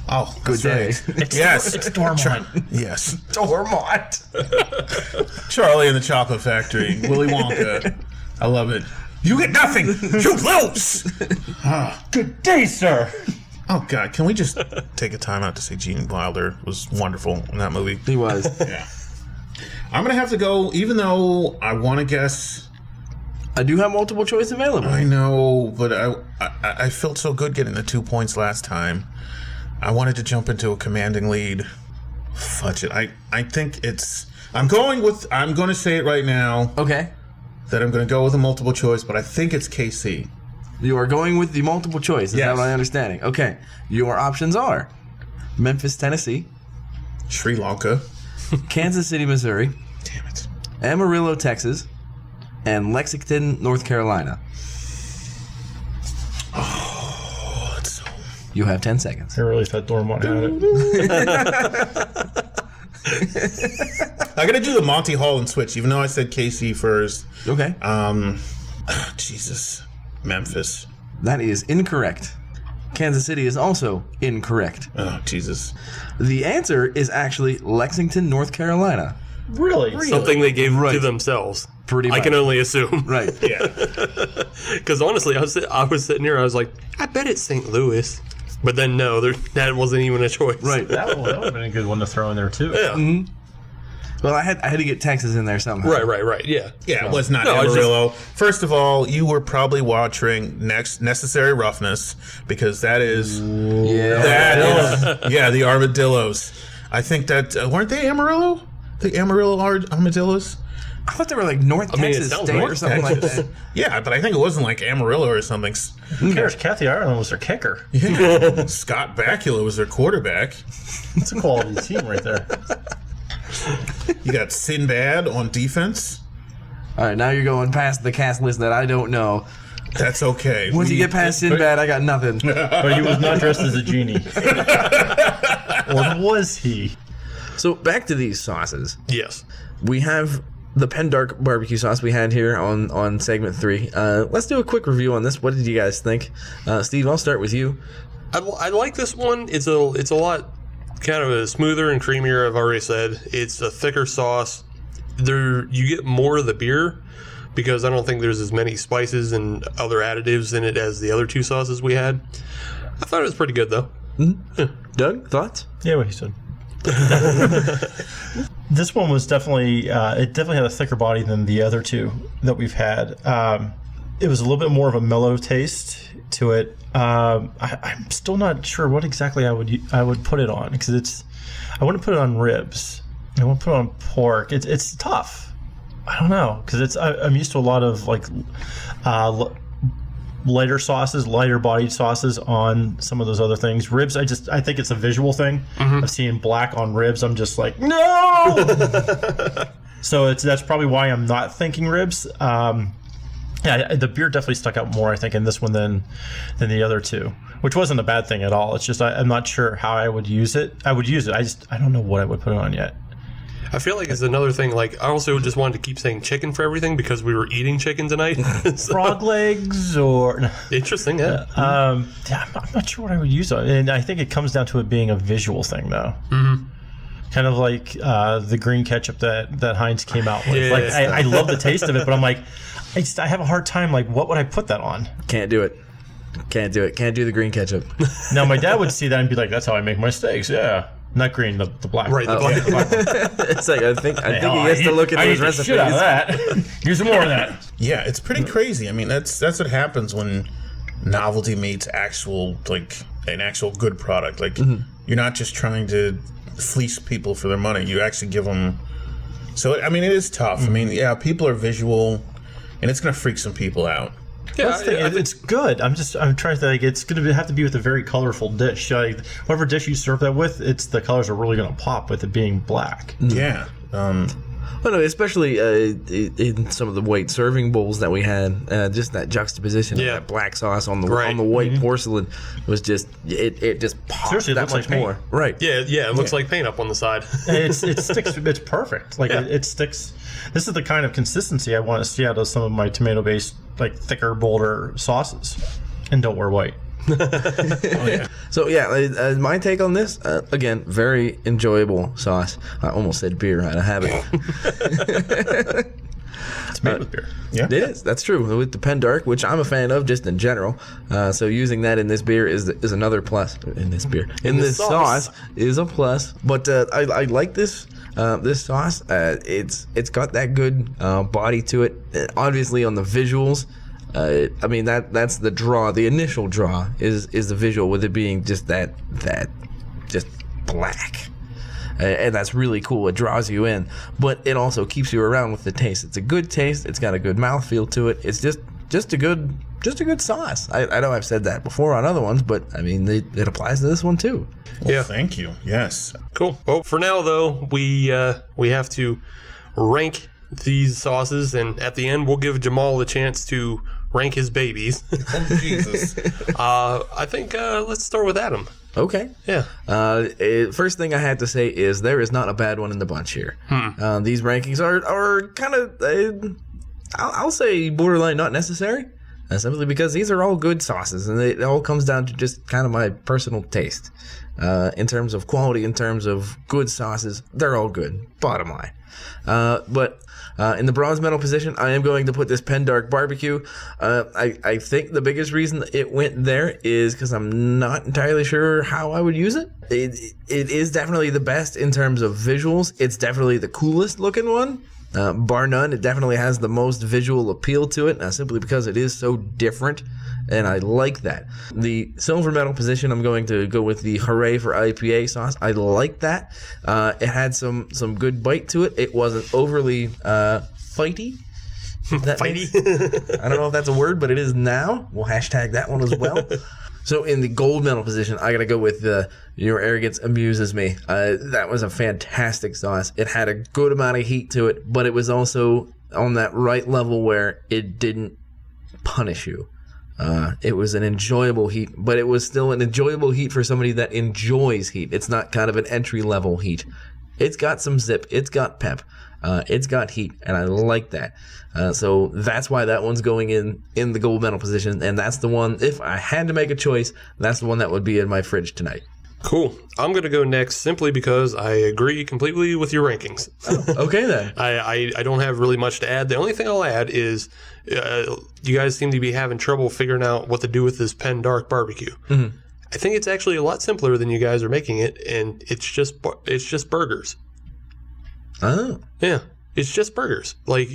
[SPEAKER 6] Oh,
[SPEAKER 3] Good day.
[SPEAKER 6] right. Yes.
[SPEAKER 5] It's Dormont.
[SPEAKER 6] Yes.
[SPEAKER 3] Dormont.
[SPEAKER 6] Charlie and the Chocolate Factory. Willy Wonka. I love it. You get nothing. You lose.
[SPEAKER 5] Good day, sir.
[SPEAKER 6] Oh God, can we just take a time out to say Gene Wilder was wonderful in that movie?
[SPEAKER 3] He was.
[SPEAKER 6] Yeah. I'm gonna have to go, even though I want to guess.
[SPEAKER 3] I do have multiple choice available.
[SPEAKER 6] I know, but I felt so good getting the 2 points last time. I wanted to jump into a commanding lead. Fudge it. I think it's. I'm going to say it right now.
[SPEAKER 1] Okay.
[SPEAKER 6] That I'm going to go with a multiple choice, but I think it's KC.
[SPEAKER 1] You are going with the multiple choice. Is that what I'm understanding? Okay. Your options are Memphis, Tennessee,
[SPEAKER 6] Sri Lanka.
[SPEAKER 1] Kansas City, Missouri,
[SPEAKER 6] Damn it.
[SPEAKER 1] Amarillo, Texas, and Lexington, North Carolina.
[SPEAKER 6] Oh, it's so.
[SPEAKER 1] You have 10 seconds.
[SPEAKER 5] I really thought Dormont had it.
[SPEAKER 6] I'm going to do the Monty Hall and switch, even though I said KC first.
[SPEAKER 1] Okay.
[SPEAKER 6] Jesus. Memphis.
[SPEAKER 1] That is incorrect. Kansas City is also incorrect.
[SPEAKER 6] Oh, Jesus.
[SPEAKER 1] The answer is actually Lexington, North Carolina.
[SPEAKER 5] Really?
[SPEAKER 4] Something they gave
[SPEAKER 1] Right.
[SPEAKER 4] to themselves.
[SPEAKER 1] Pretty
[SPEAKER 4] I
[SPEAKER 1] much.
[SPEAKER 4] can only assume.
[SPEAKER 1] Right.
[SPEAKER 6] Yeah.
[SPEAKER 4] Because honestly, I was sitting here, I was like, I bet it's St. Louis. But then no, that wasn't even a choice.
[SPEAKER 1] Right.
[SPEAKER 5] That would have been a good one to throw in there too.
[SPEAKER 4] Yeah.
[SPEAKER 1] Well, I had to get Texas in there somehow.
[SPEAKER 4] Right. Yeah.
[SPEAKER 6] Yeah, it was not
[SPEAKER 4] No, I was
[SPEAKER 6] Amarillo. First of all, you were probably watching Necessary Roughness, because that is the armadillos. I think that weren't they Amarillo? The Amarillo armadillos?
[SPEAKER 1] I thought they were like North
[SPEAKER 4] mean, it
[SPEAKER 1] Texas
[SPEAKER 4] sounds
[SPEAKER 1] State or
[SPEAKER 4] North
[SPEAKER 1] something like
[SPEAKER 6] Texas.
[SPEAKER 1] that.
[SPEAKER 6] Yeah, but I think it wasn't like Amarillo or something.
[SPEAKER 5] Who cares? Kathy Ireland was their kicker.
[SPEAKER 6] Yeah. Scott Bakula was their quarterback.
[SPEAKER 5] It's a quality team right there.
[SPEAKER 6] You got Sinbad on defense.
[SPEAKER 1] All right, now you're going past the cast list that I don't know.
[SPEAKER 6] That's okay.
[SPEAKER 1] Once you get past Sinbad, I got nothing.
[SPEAKER 5] But he was not dressed as a genie. Or was he?
[SPEAKER 1] So back to these sauces.
[SPEAKER 4] Yes.
[SPEAKER 1] We have the Penn Dark barbecue sauce we had here on segment 3. Let's do a quick review on this. What did you guys think? Steve, I'll start with you.
[SPEAKER 4] I like this one. It's a lot kind of a smoother and creamier. I've already said it's a thicker sauce. You get more of the beer because I don't think there's as many spices and other additives in it as the other two sauces we had. I thought it was pretty good though.
[SPEAKER 1] Doug, thoughts?
[SPEAKER 5] Yeah, what he said. This one was definitely it definitely had a thicker body than the other two that we've had. It was a little bit more of a mellow taste to it. I'm still not sure what exactly I would put it on, because I wouldn't put it on ribs. I wouldn't put it on pork. It's tough. I don't know, because I'm used to a lot of like lighter sauces, lighter bodied sauces on some of those other things. Ribs, I think it's a visual thing of seeing black on ribs. I'm just like, no. So that's probably why I'm not thinking ribs. Yeah, the beer definitely stuck out more, I think, in this one than the other two, which wasn't a bad thing at all. It's just I'm not sure how I would use it. I would use it. I don't know what I would put it on yet.
[SPEAKER 4] I feel like it's another thing. Like, I also just wanted to keep saying chicken for everything because we were eating chicken tonight. So,
[SPEAKER 5] Frog legs or
[SPEAKER 4] interesting, yeah.
[SPEAKER 5] yeah, I'm not sure what I would use it. And I think it comes down to it being a visual thing, though. Mm-hmm. Kind of like the green ketchup that Heinz came out with.
[SPEAKER 4] Yeah,
[SPEAKER 5] like I love the taste of it, but I'm like, I have a hard time. Like, what would I put that on?
[SPEAKER 1] Can't do it. Can't do it. Can't do the green ketchup.
[SPEAKER 5] Now, my dad would see that and be like, "That's how I make my steaks." Yeah, not green, the black.
[SPEAKER 4] Right, the black.
[SPEAKER 1] It's like I think he has to look at those recipes.
[SPEAKER 5] Shit out of that. Use some more of that.
[SPEAKER 6] Yeah, it's pretty crazy. I mean, that's what happens when novelty meets actual, like, an actual good product. Like, you're not just trying to fleece people for their money. You actually give them. So, I mean, it is tough. I mean, yeah, people are visual, and it's going to freak some people out.
[SPEAKER 4] Yeah,
[SPEAKER 5] It's good. I'm trying to think. It's going to have to be with a very colorful dish. Like, whatever dish you serve that with, the colors are really going to pop with it being black.
[SPEAKER 6] Yeah.
[SPEAKER 1] Well, no, especially in some of the white serving bowls that we had, just that juxtaposition of that black sauce on the white porcelain was just it just popped
[SPEAKER 5] Seriously, it
[SPEAKER 1] that
[SPEAKER 5] looks
[SPEAKER 1] much
[SPEAKER 5] like paint.
[SPEAKER 1] more. Right?
[SPEAKER 4] yeah, it looks like paint up on the side.
[SPEAKER 5] It sticks. It's perfect. Like it sticks. This is the kind of consistency I want to see out of some of my tomato-based, like, thicker, bolder sauces. And don't wear white.
[SPEAKER 1] So yeah, my take on this, again, very enjoyable sauce. I almost said beer out of habit.
[SPEAKER 5] It's made with beer.
[SPEAKER 6] Yeah.
[SPEAKER 1] It is. That's true. With the Penn Dark, which I'm a fan of just in general. So using that in this beer is another plus. In this beer, in this sauce is a plus. But I like this sauce. It's got that good body to it. Obviously on the visuals. I mean that's the draw. The initial draw is the visual, with it being just that just black.
[SPEAKER 3] and that's really cool. It draws you in, but it also keeps you around with the taste. It's a good taste. It's got a good mouthfeel to it. It's just a good sauce. I know I've said that before on other ones, but I mean it applies to this one too.
[SPEAKER 6] Well,
[SPEAKER 4] Yeah.
[SPEAKER 6] thank you. Yes.
[SPEAKER 4] Cool. Well, for now though, we have to rank these sauces, and at the end we'll give Jamal the chance to rank his babies.
[SPEAKER 6] Oh, Jesus.
[SPEAKER 4] I think let's start with Adam.
[SPEAKER 3] Okay.
[SPEAKER 4] Yeah.
[SPEAKER 3] First thing I had to say is there is not a bad one in the bunch here. These rankings are kind of, I'll say borderline not necessary, simply because these are all good sauces, and it all comes down to just kind of my personal taste. In terms of quality, in terms of good sauces, they're all good, bottom line. But in the bronze medal position, I am going to put this Penn Dark Barbecue. I think the biggest reason it went there is because I'm not entirely sure how I would use it. It is definitely the best in terms of visuals. It's definitely the coolest looking one. Bar none, it definitely has the most visual appeal to it, simply because it is so different, and I like that. The silver medal position, I'm going to go with the Hooray for IPA sauce. I like that. It had some good bite to it. It wasn't overly fighty. I don't know if that's a word, but it is now. We'll hashtag that one as well. So in the gold medal position, I gotta go with Your Arrogance Amuses Me. That was a fantastic sauce. It had a good amount of heat to it, but it was also on that right level where it didn't punish you. It was an enjoyable heat, but it was still an enjoyable heat for somebody that enjoys heat. It's not kind of an entry level heat. It's got some zip. It's got pep. It's got heat, and I like that. So that's why that one's going in the gold medal position, and that's the one, if I had to make a choice, that's the one that would be in my fridge tonight.
[SPEAKER 4] Cool. I'm going to go next simply because I agree completely with your rankings.
[SPEAKER 3] Okay, then.
[SPEAKER 4] I don't have really much to add. The only thing I'll add is you guys seem to be having trouble figuring out what to do with this Penn Dark Barbecue. Mm-hmm. I think it's actually a lot simpler than you guys are making it, and it's just burgers.
[SPEAKER 3] Oh.
[SPEAKER 4] Yeah, it's just burgers. Like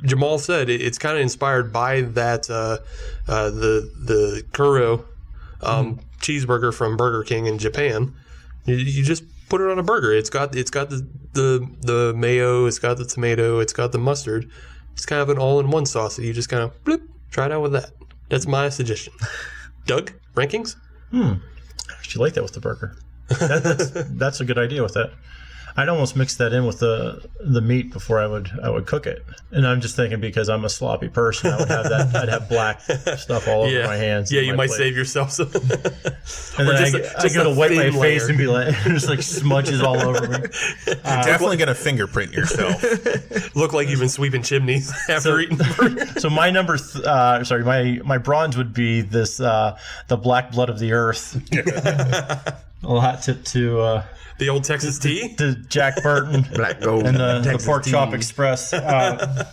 [SPEAKER 4] Jamal said, it's kind of inspired by that the Kuro cheeseburger from Burger King in Japan. You just put it on a burger. It's got the mayo, it's got the tomato, it's got the mustard. It's kind of an all-in-one sauce that you just kind of bloop, try it out with that. That's my suggestion. Doug, rankings?
[SPEAKER 5] I actually like that with the burger. That's a good idea with that. I'd almost mix that in with the meat before I would cook it. And I'm just thinking because I'm a sloppy person, I would have that. I'd have black stuff all over my hands.
[SPEAKER 4] Yeah, you might
[SPEAKER 5] plate.
[SPEAKER 4] save yourself some.
[SPEAKER 5] And then I go to
[SPEAKER 4] a
[SPEAKER 5] wet my
[SPEAKER 4] thin
[SPEAKER 5] face
[SPEAKER 4] layer.
[SPEAKER 5] and be like, just like smudges all over me.
[SPEAKER 6] You're definitely going to fingerprint yourself.
[SPEAKER 4] Look like you've been sweeping chimneys after eating burgers.
[SPEAKER 5] So my my bronze would be this the black blood of the earth. A little hot tip to
[SPEAKER 4] The old Texas tea?
[SPEAKER 5] Jack Burton
[SPEAKER 3] Black gold.
[SPEAKER 5] and the
[SPEAKER 3] Texas
[SPEAKER 5] Pork
[SPEAKER 3] tea.
[SPEAKER 5] Chop Express. No,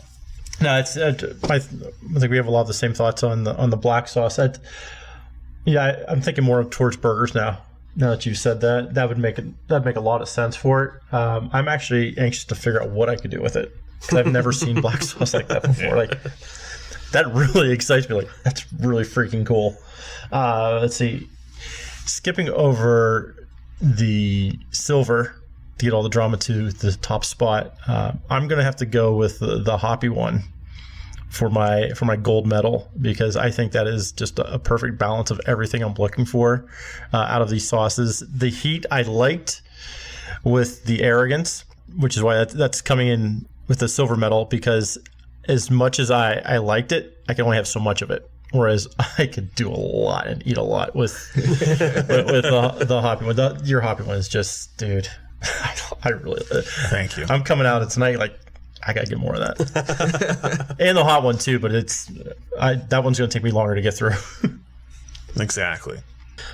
[SPEAKER 5] it's. I think we have a lot of the same thoughts on the black sauce. I'm thinking more towards burgers now. Now that you said that, that'd make a lot of sense for it. I'm actually anxious to figure out what I could do with it because I've never seen black sauce like that before. Like that really excites me. Like that's really freaking cool. Let's see. Skipping over the silver to get all the drama to the top spot, I'm gonna have to go with the hoppy one for my gold medal because I think that is just a perfect balance of everything I'm looking for out of these sauces. The heat I liked with the Arrogance, which is why that's coming in with the silver medal, because as much as I liked it, I can only have so much of it. Whereas I could do a lot and eat a lot with the hoppy one. Your hoppy one is just, dude. I really.
[SPEAKER 6] Thank you.
[SPEAKER 5] I'm coming out tonight like I gotta get more of that, and the hot one too. But that one's gonna take me longer to get through.
[SPEAKER 6] Exactly.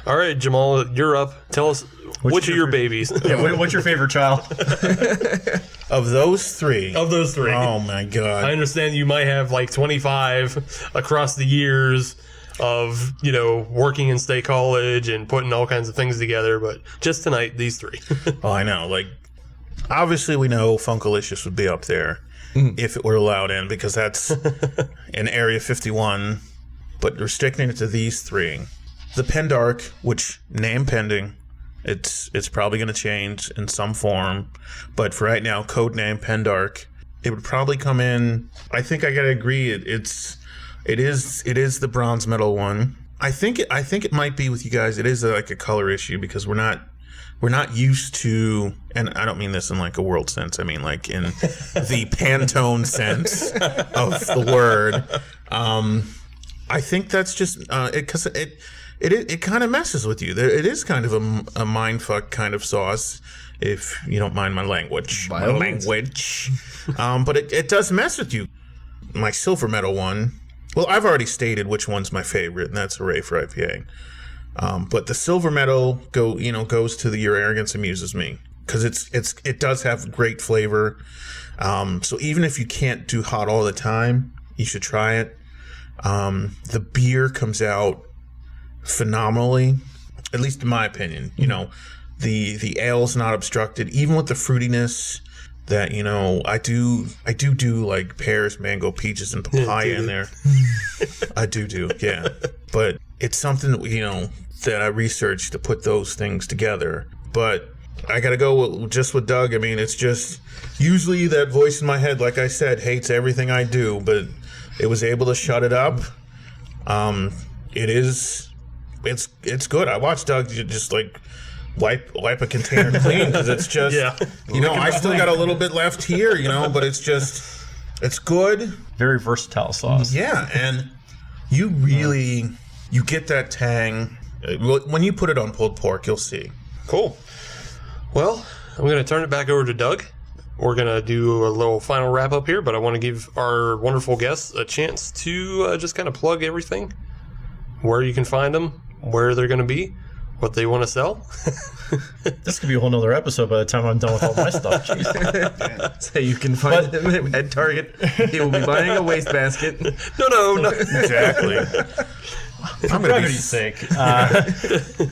[SPEAKER 4] All right, Jamal, you're up. Tell us which of your babies.
[SPEAKER 5] Yeah, what's your favorite child?
[SPEAKER 6] Of those three.
[SPEAKER 4] Of those three.
[SPEAKER 6] Oh my God.
[SPEAKER 4] I understand you might have like 25 across the years of, working in state college and putting all kinds of things together, but just tonight, these three.
[SPEAKER 6] Oh, I know. Like, obviously we know Funkalicious would be up there if it were allowed in because that's in Area 51, but restricting it to these three. The Penn Dark, which name pending, It's probably going to change in some form, but for right now, codename Penn Dark. It would probably come in. I think I gotta agree. It is the bronze medal one. I think it might be with you guys. It is like a color issue because we're not used to, and I don't mean this in like a world sense. I mean like in the Pantone sense of the word. I think that's just because it kind of messes with you. It is kind of a mindfuck kind of sauce, if you don't mind my language. But it does mess with you. My silver medal one. Well, I've already stated which one's my favorite, and that's Hooray for IPA. But the silver medal goes to your Arrogance Amuses Me because it does have great flavor. So even if you can't do hot all the time, you should try it. The beer comes out phenomenally, at least in my opinion. The ale's not obstructed, even with the fruitiness that I do like pears, mango, peaches, and papaya in there. I do, yeah. But it's something that I researched to put those things together. But I gotta go with Doug. I mean, it's just usually that voice in my head, like I said, hates everything I do, but it was able to shut it up. It's good. I watched Doug just like wipe a container clean because it's just I still got a little bit left here, but it's good.
[SPEAKER 5] Very versatile sauce.
[SPEAKER 6] Yeah, and you get that tang when you put it on pulled pork. You'll see.
[SPEAKER 4] Cool. Well, I'm going to turn it back over to Doug. We're going to do a little final wrap up here, but I want to give our wonderful guests a chance to just kind of plug everything, where you can find them, where they're going to be, what they want to sell.
[SPEAKER 5] This could be a whole nother episode by the time I'm done with all my stuff. Jeez.
[SPEAKER 3] So you can find him at Target. He will be buying a wastebasket.
[SPEAKER 4] No.
[SPEAKER 6] Exactly.
[SPEAKER 5] For brevity's sake.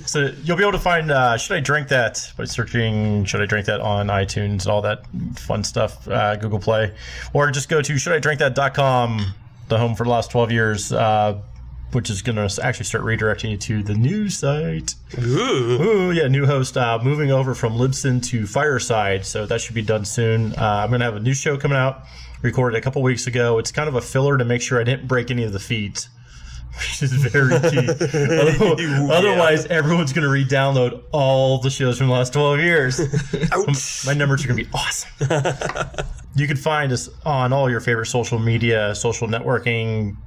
[SPEAKER 5] So you'll be able to find Should I Drink That by searching Should I Drink That on iTunes, all that fun stuff, Google Play. Or just go to shouldidrankThat.com, the home for the last 12 years, which is going to actually start redirecting you to the new site. Ooh, yeah, new host. Moving over from Libsyn to Fireside, so that should be done soon. I'm going to have a new show coming out, recorded a couple weeks ago. It's kind of a filler to make sure I didn't break any of the feeds, which is very key. Otherwise, everyone's going to re-download all the shows from the last 12 years. Ouch. My numbers are going to be awesome. You can find us on all your favorite social media, social networking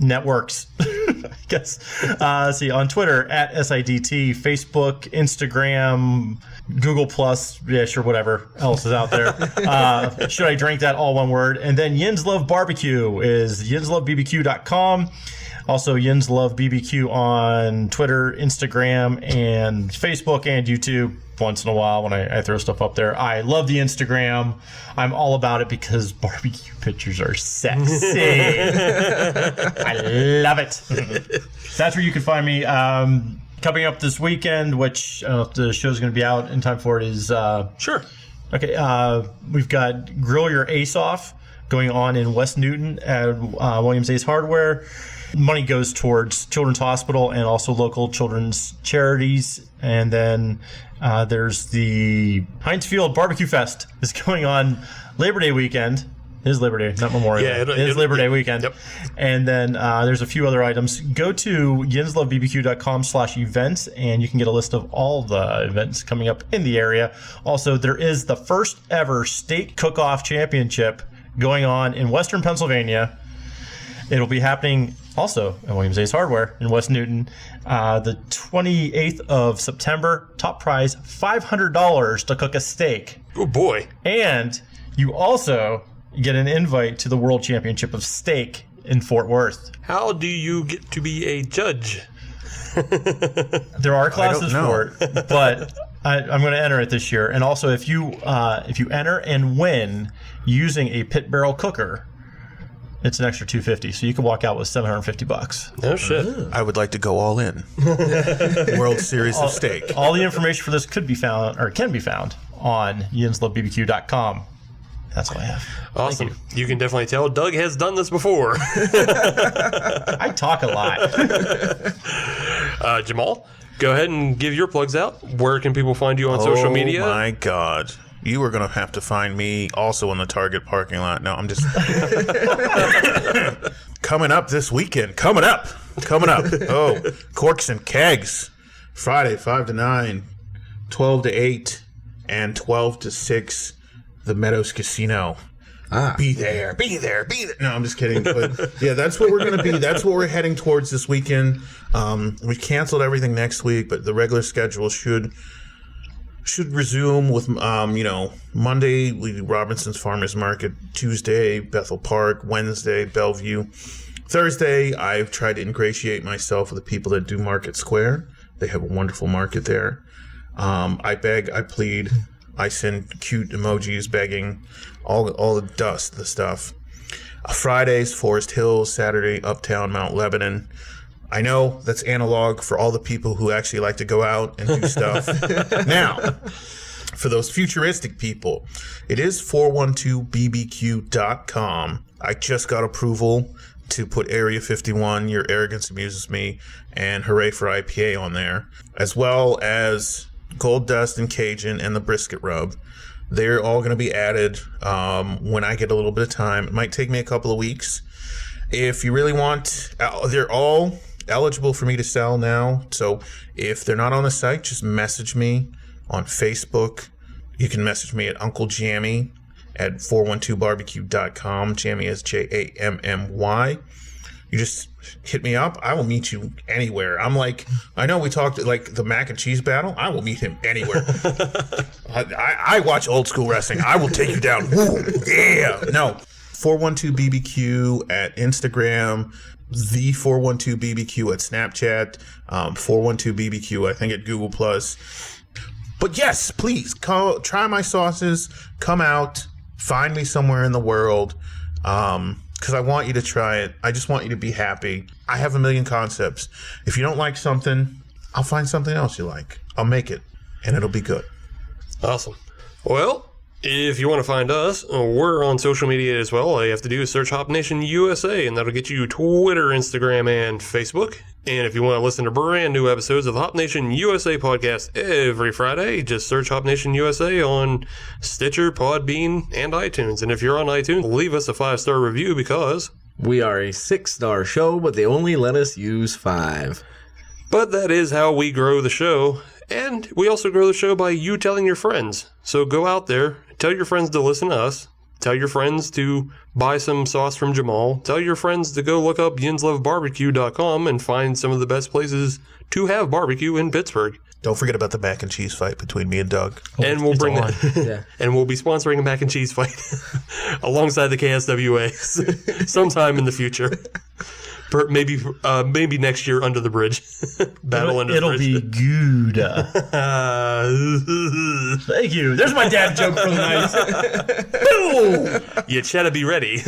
[SPEAKER 5] networks, I guess. See, on Twitter at SIDT, Facebook, Instagram, Google Plus, yeah, sure, whatever else is out there. Should I Drink That, all one word. And then Yin's Love Barbecue is yinslovebbq.com. Also, Yin's Love BBQ on Twitter, Instagram, and Facebook, and YouTube. Once in a while when I throw stuff up there. I love the Instagram. I'm all about it because barbecue pictures are sexy. I love it. That's where you can find me. Coming up this weekend, which the show's going to be out in time for it, is...
[SPEAKER 4] Sure.
[SPEAKER 5] Okay, we've got Grill Your Ace Off going on in West Newton at Williams Ace Hardware. Money goes towards Children's Hospital and also local children's charities. And then there's the Heinz Field Barbecue Fest is going on Labor Day weekend. It is Labor Day, not Memorial.
[SPEAKER 4] Yeah,
[SPEAKER 5] it is Labor Day weekend.
[SPEAKER 4] Yep.
[SPEAKER 5] And then there's a few other items. Go to yinslovebbq.com/events and you can get a list of all the events coming up in the area. Also, there is the first ever State Cook-Off Championship going on in Western Pennsylvania. It'll be happening also at Williams Ace Hardware in West Newton, the 28th of September. Top prize, $500 to cook a steak.
[SPEAKER 4] Oh, boy.
[SPEAKER 5] And you also get an invite to the World Championship of Steak in Fort Worth.
[SPEAKER 4] How do you get to be a judge?
[SPEAKER 5] There are classes for it, but I'm going to enter it this year. And also, if you enter and win using a pit barrel cooker, it's an extra $250, so you can walk out with $750.
[SPEAKER 4] No shit.
[SPEAKER 6] I would like to go all in. World Series of Steak.
[SPEAKER 5] All the information for this could be found, or can be found, on yinslovebbq.com. That's all I have.
[SPEAKER 4] Awesome. You can definitely tell Doug has done this before.
[SPEAKER 5] I talk a lot.
[SPEAKER 4] Jamal? go ahead and give your plugs out. Where can people find you on social media?
[SPEAKER 6] Oh my God. You are going to have to find me also in the Target parking lot. No, I'm just... Coming up this weekend. Coming up. Oh, Corks and Kegs. Friday, 5 to 9, 12 to 8, and 12 to 6, the Meadows Casino. Be there. No, I'm just kidding. But yeah, that's what we're going to be. That's what we're heading towards this weekend. We canceled everything next week, but the regular schedule should resume with, Monday, we do Robinson's Farmers Market. Tuesday, Bethel Park. Wednesday, Bellevue. Thursday, I've tried to ingratiate myself with the people that do Market Square. They have a wonderful market there. I beg, I plead, I send cute emojis begging, all the stuff. Fridays, Forest Hills. Saturday, Uptown, Mount Lebanon. I know that's analog for all the people who actually like to go out and do stuff. Now, for those futuristic people, it is 412bbq.com. I just got approval to put Area 51, Your Arrogance Amuses Me, and Hooray for IPA on there, as well as Gold Dust and Cajun and the Brisket Rub. They're all going to be added when I get a little bit of time. It might take me a couple of weeks. If you really want, they're all eligible for me to sell now. So if they're not on the site, just message me on Facebook. You can message me at Uncle Jammy at 412barbecue.com. Jammy is Jammy. You just hit me up. I will meet you anywhere. I'm like, I know we talked like the mac and cheese battle. I will meet him anywhere. I watch old school wrestling. I will take you down. Woo, yeah. No. 412BBQ at Instagram, the 412BBQ at Snapchat, 412BBQ, I think, at Google+. But yes, please, try my sauces. Come out. Find me somewhere in the world. Because I want you to try it. I just want you to be happy. I have a million concepts. If you don't like something, I'll find something else you like. I'll make it, and it'll be good.
[SPEAKER 4] Awesome. Well, if you want to find us, we're on social media as well. All you have to do is search Hop Nation USA, and that'll get you Twitter, Instagram, and Facebook. And if you want to listen to brand new episodes of the Hop Nation USA podcast every Friday, just search Hop Nation USA on Stitcher, Podbean, and iTunes. And if you're on iTunes, leave us a 5-star review because
[SPEAKER 3] we are a 6-star show, but they only let us use 5.
[SPEAKER 4] But that is how we grow the show. And we also grow the show by you telling your friends. So go out there, tell your friends to listen to us. Tell your friends to buy some sauce from Jamal. Tell your friends to go look up yinslovebarbecue.com and find some of the best places to have barbecue in Pittsburgh.
[SPEAKER 6] Don't forget about the mac and cheese fight between me and Doug.
[SPEAKER 4] And we'll bring that. Yeah. And we'll be sponsoring a mac and cheese fight alongside the KSWA sometime in the future. Maybe next year under the bridge. Battle under the bridge.
[SPEAKER 5] It'll be good. Thank you. There's my dad joke for the night.
[SPEAKER 4] You better be ready.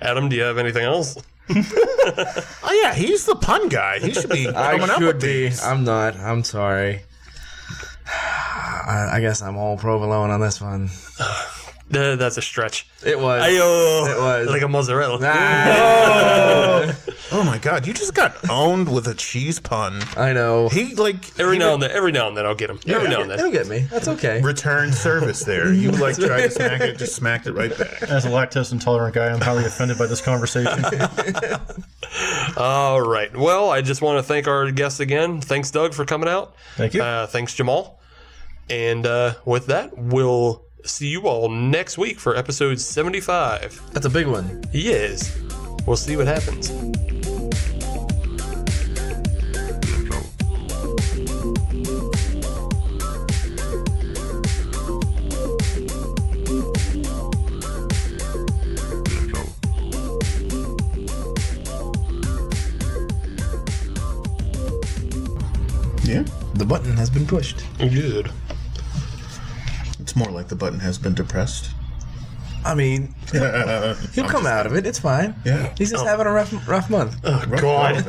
[SPEAKER 4] Adam, do you have anything else?
[SPEAKER 6] Oh yeah, he's the pun guy. He should be coming up with these.
[SPEAKER 3] I'm not. I'm sorry. I guess I'm all provolone on this one.
[SPEAKER 4] That's a stretch.
[SPEAKER 3] It was.
[SPEAKER 4] It was like a mozzarella.
[SPEAKER 6] Oh my god, you just got owned with a cheese pun.
[SPEAKER 3] I know.
[SPEAKER 6] He like
[SPEAKER 4] every now and then I'll get him. Every now and then
[SPEAKER 3] he'll get me. That's okay.
[SPEAKER 6] Return service there. You like tried to smack it, just smacked it right back.
[SPEAKER 5] As a lactose intolerant guy, I'm highly offended by this conversation.
[SPEAKER 4] All right. Well, I just want to thank our guests again. Thanks, Doug, for coming out.
[SPEAKER 5] Thank you.
[SPEAKER 4] Thanks, Jamal. And with that, we'll see you all next week for episode 75.
[SPEAKER 3] That's a big one.
[SPEAKER 4] Yes. We'll see what happens.
[SPEAKER 6] Yeah.
[SPEAKER 3] The button has been pushed.
[SPEAKER 4] Good.
[SPEAKER 6] It's more like the button has been depressed.
[SPEAKER 3] I mean, he'll come out of it. It's fine.
[SPEAKER 6] Yeah.
[SPEAKER 3] He's just having a rough month.
[SPEAKER 4] Oh, God.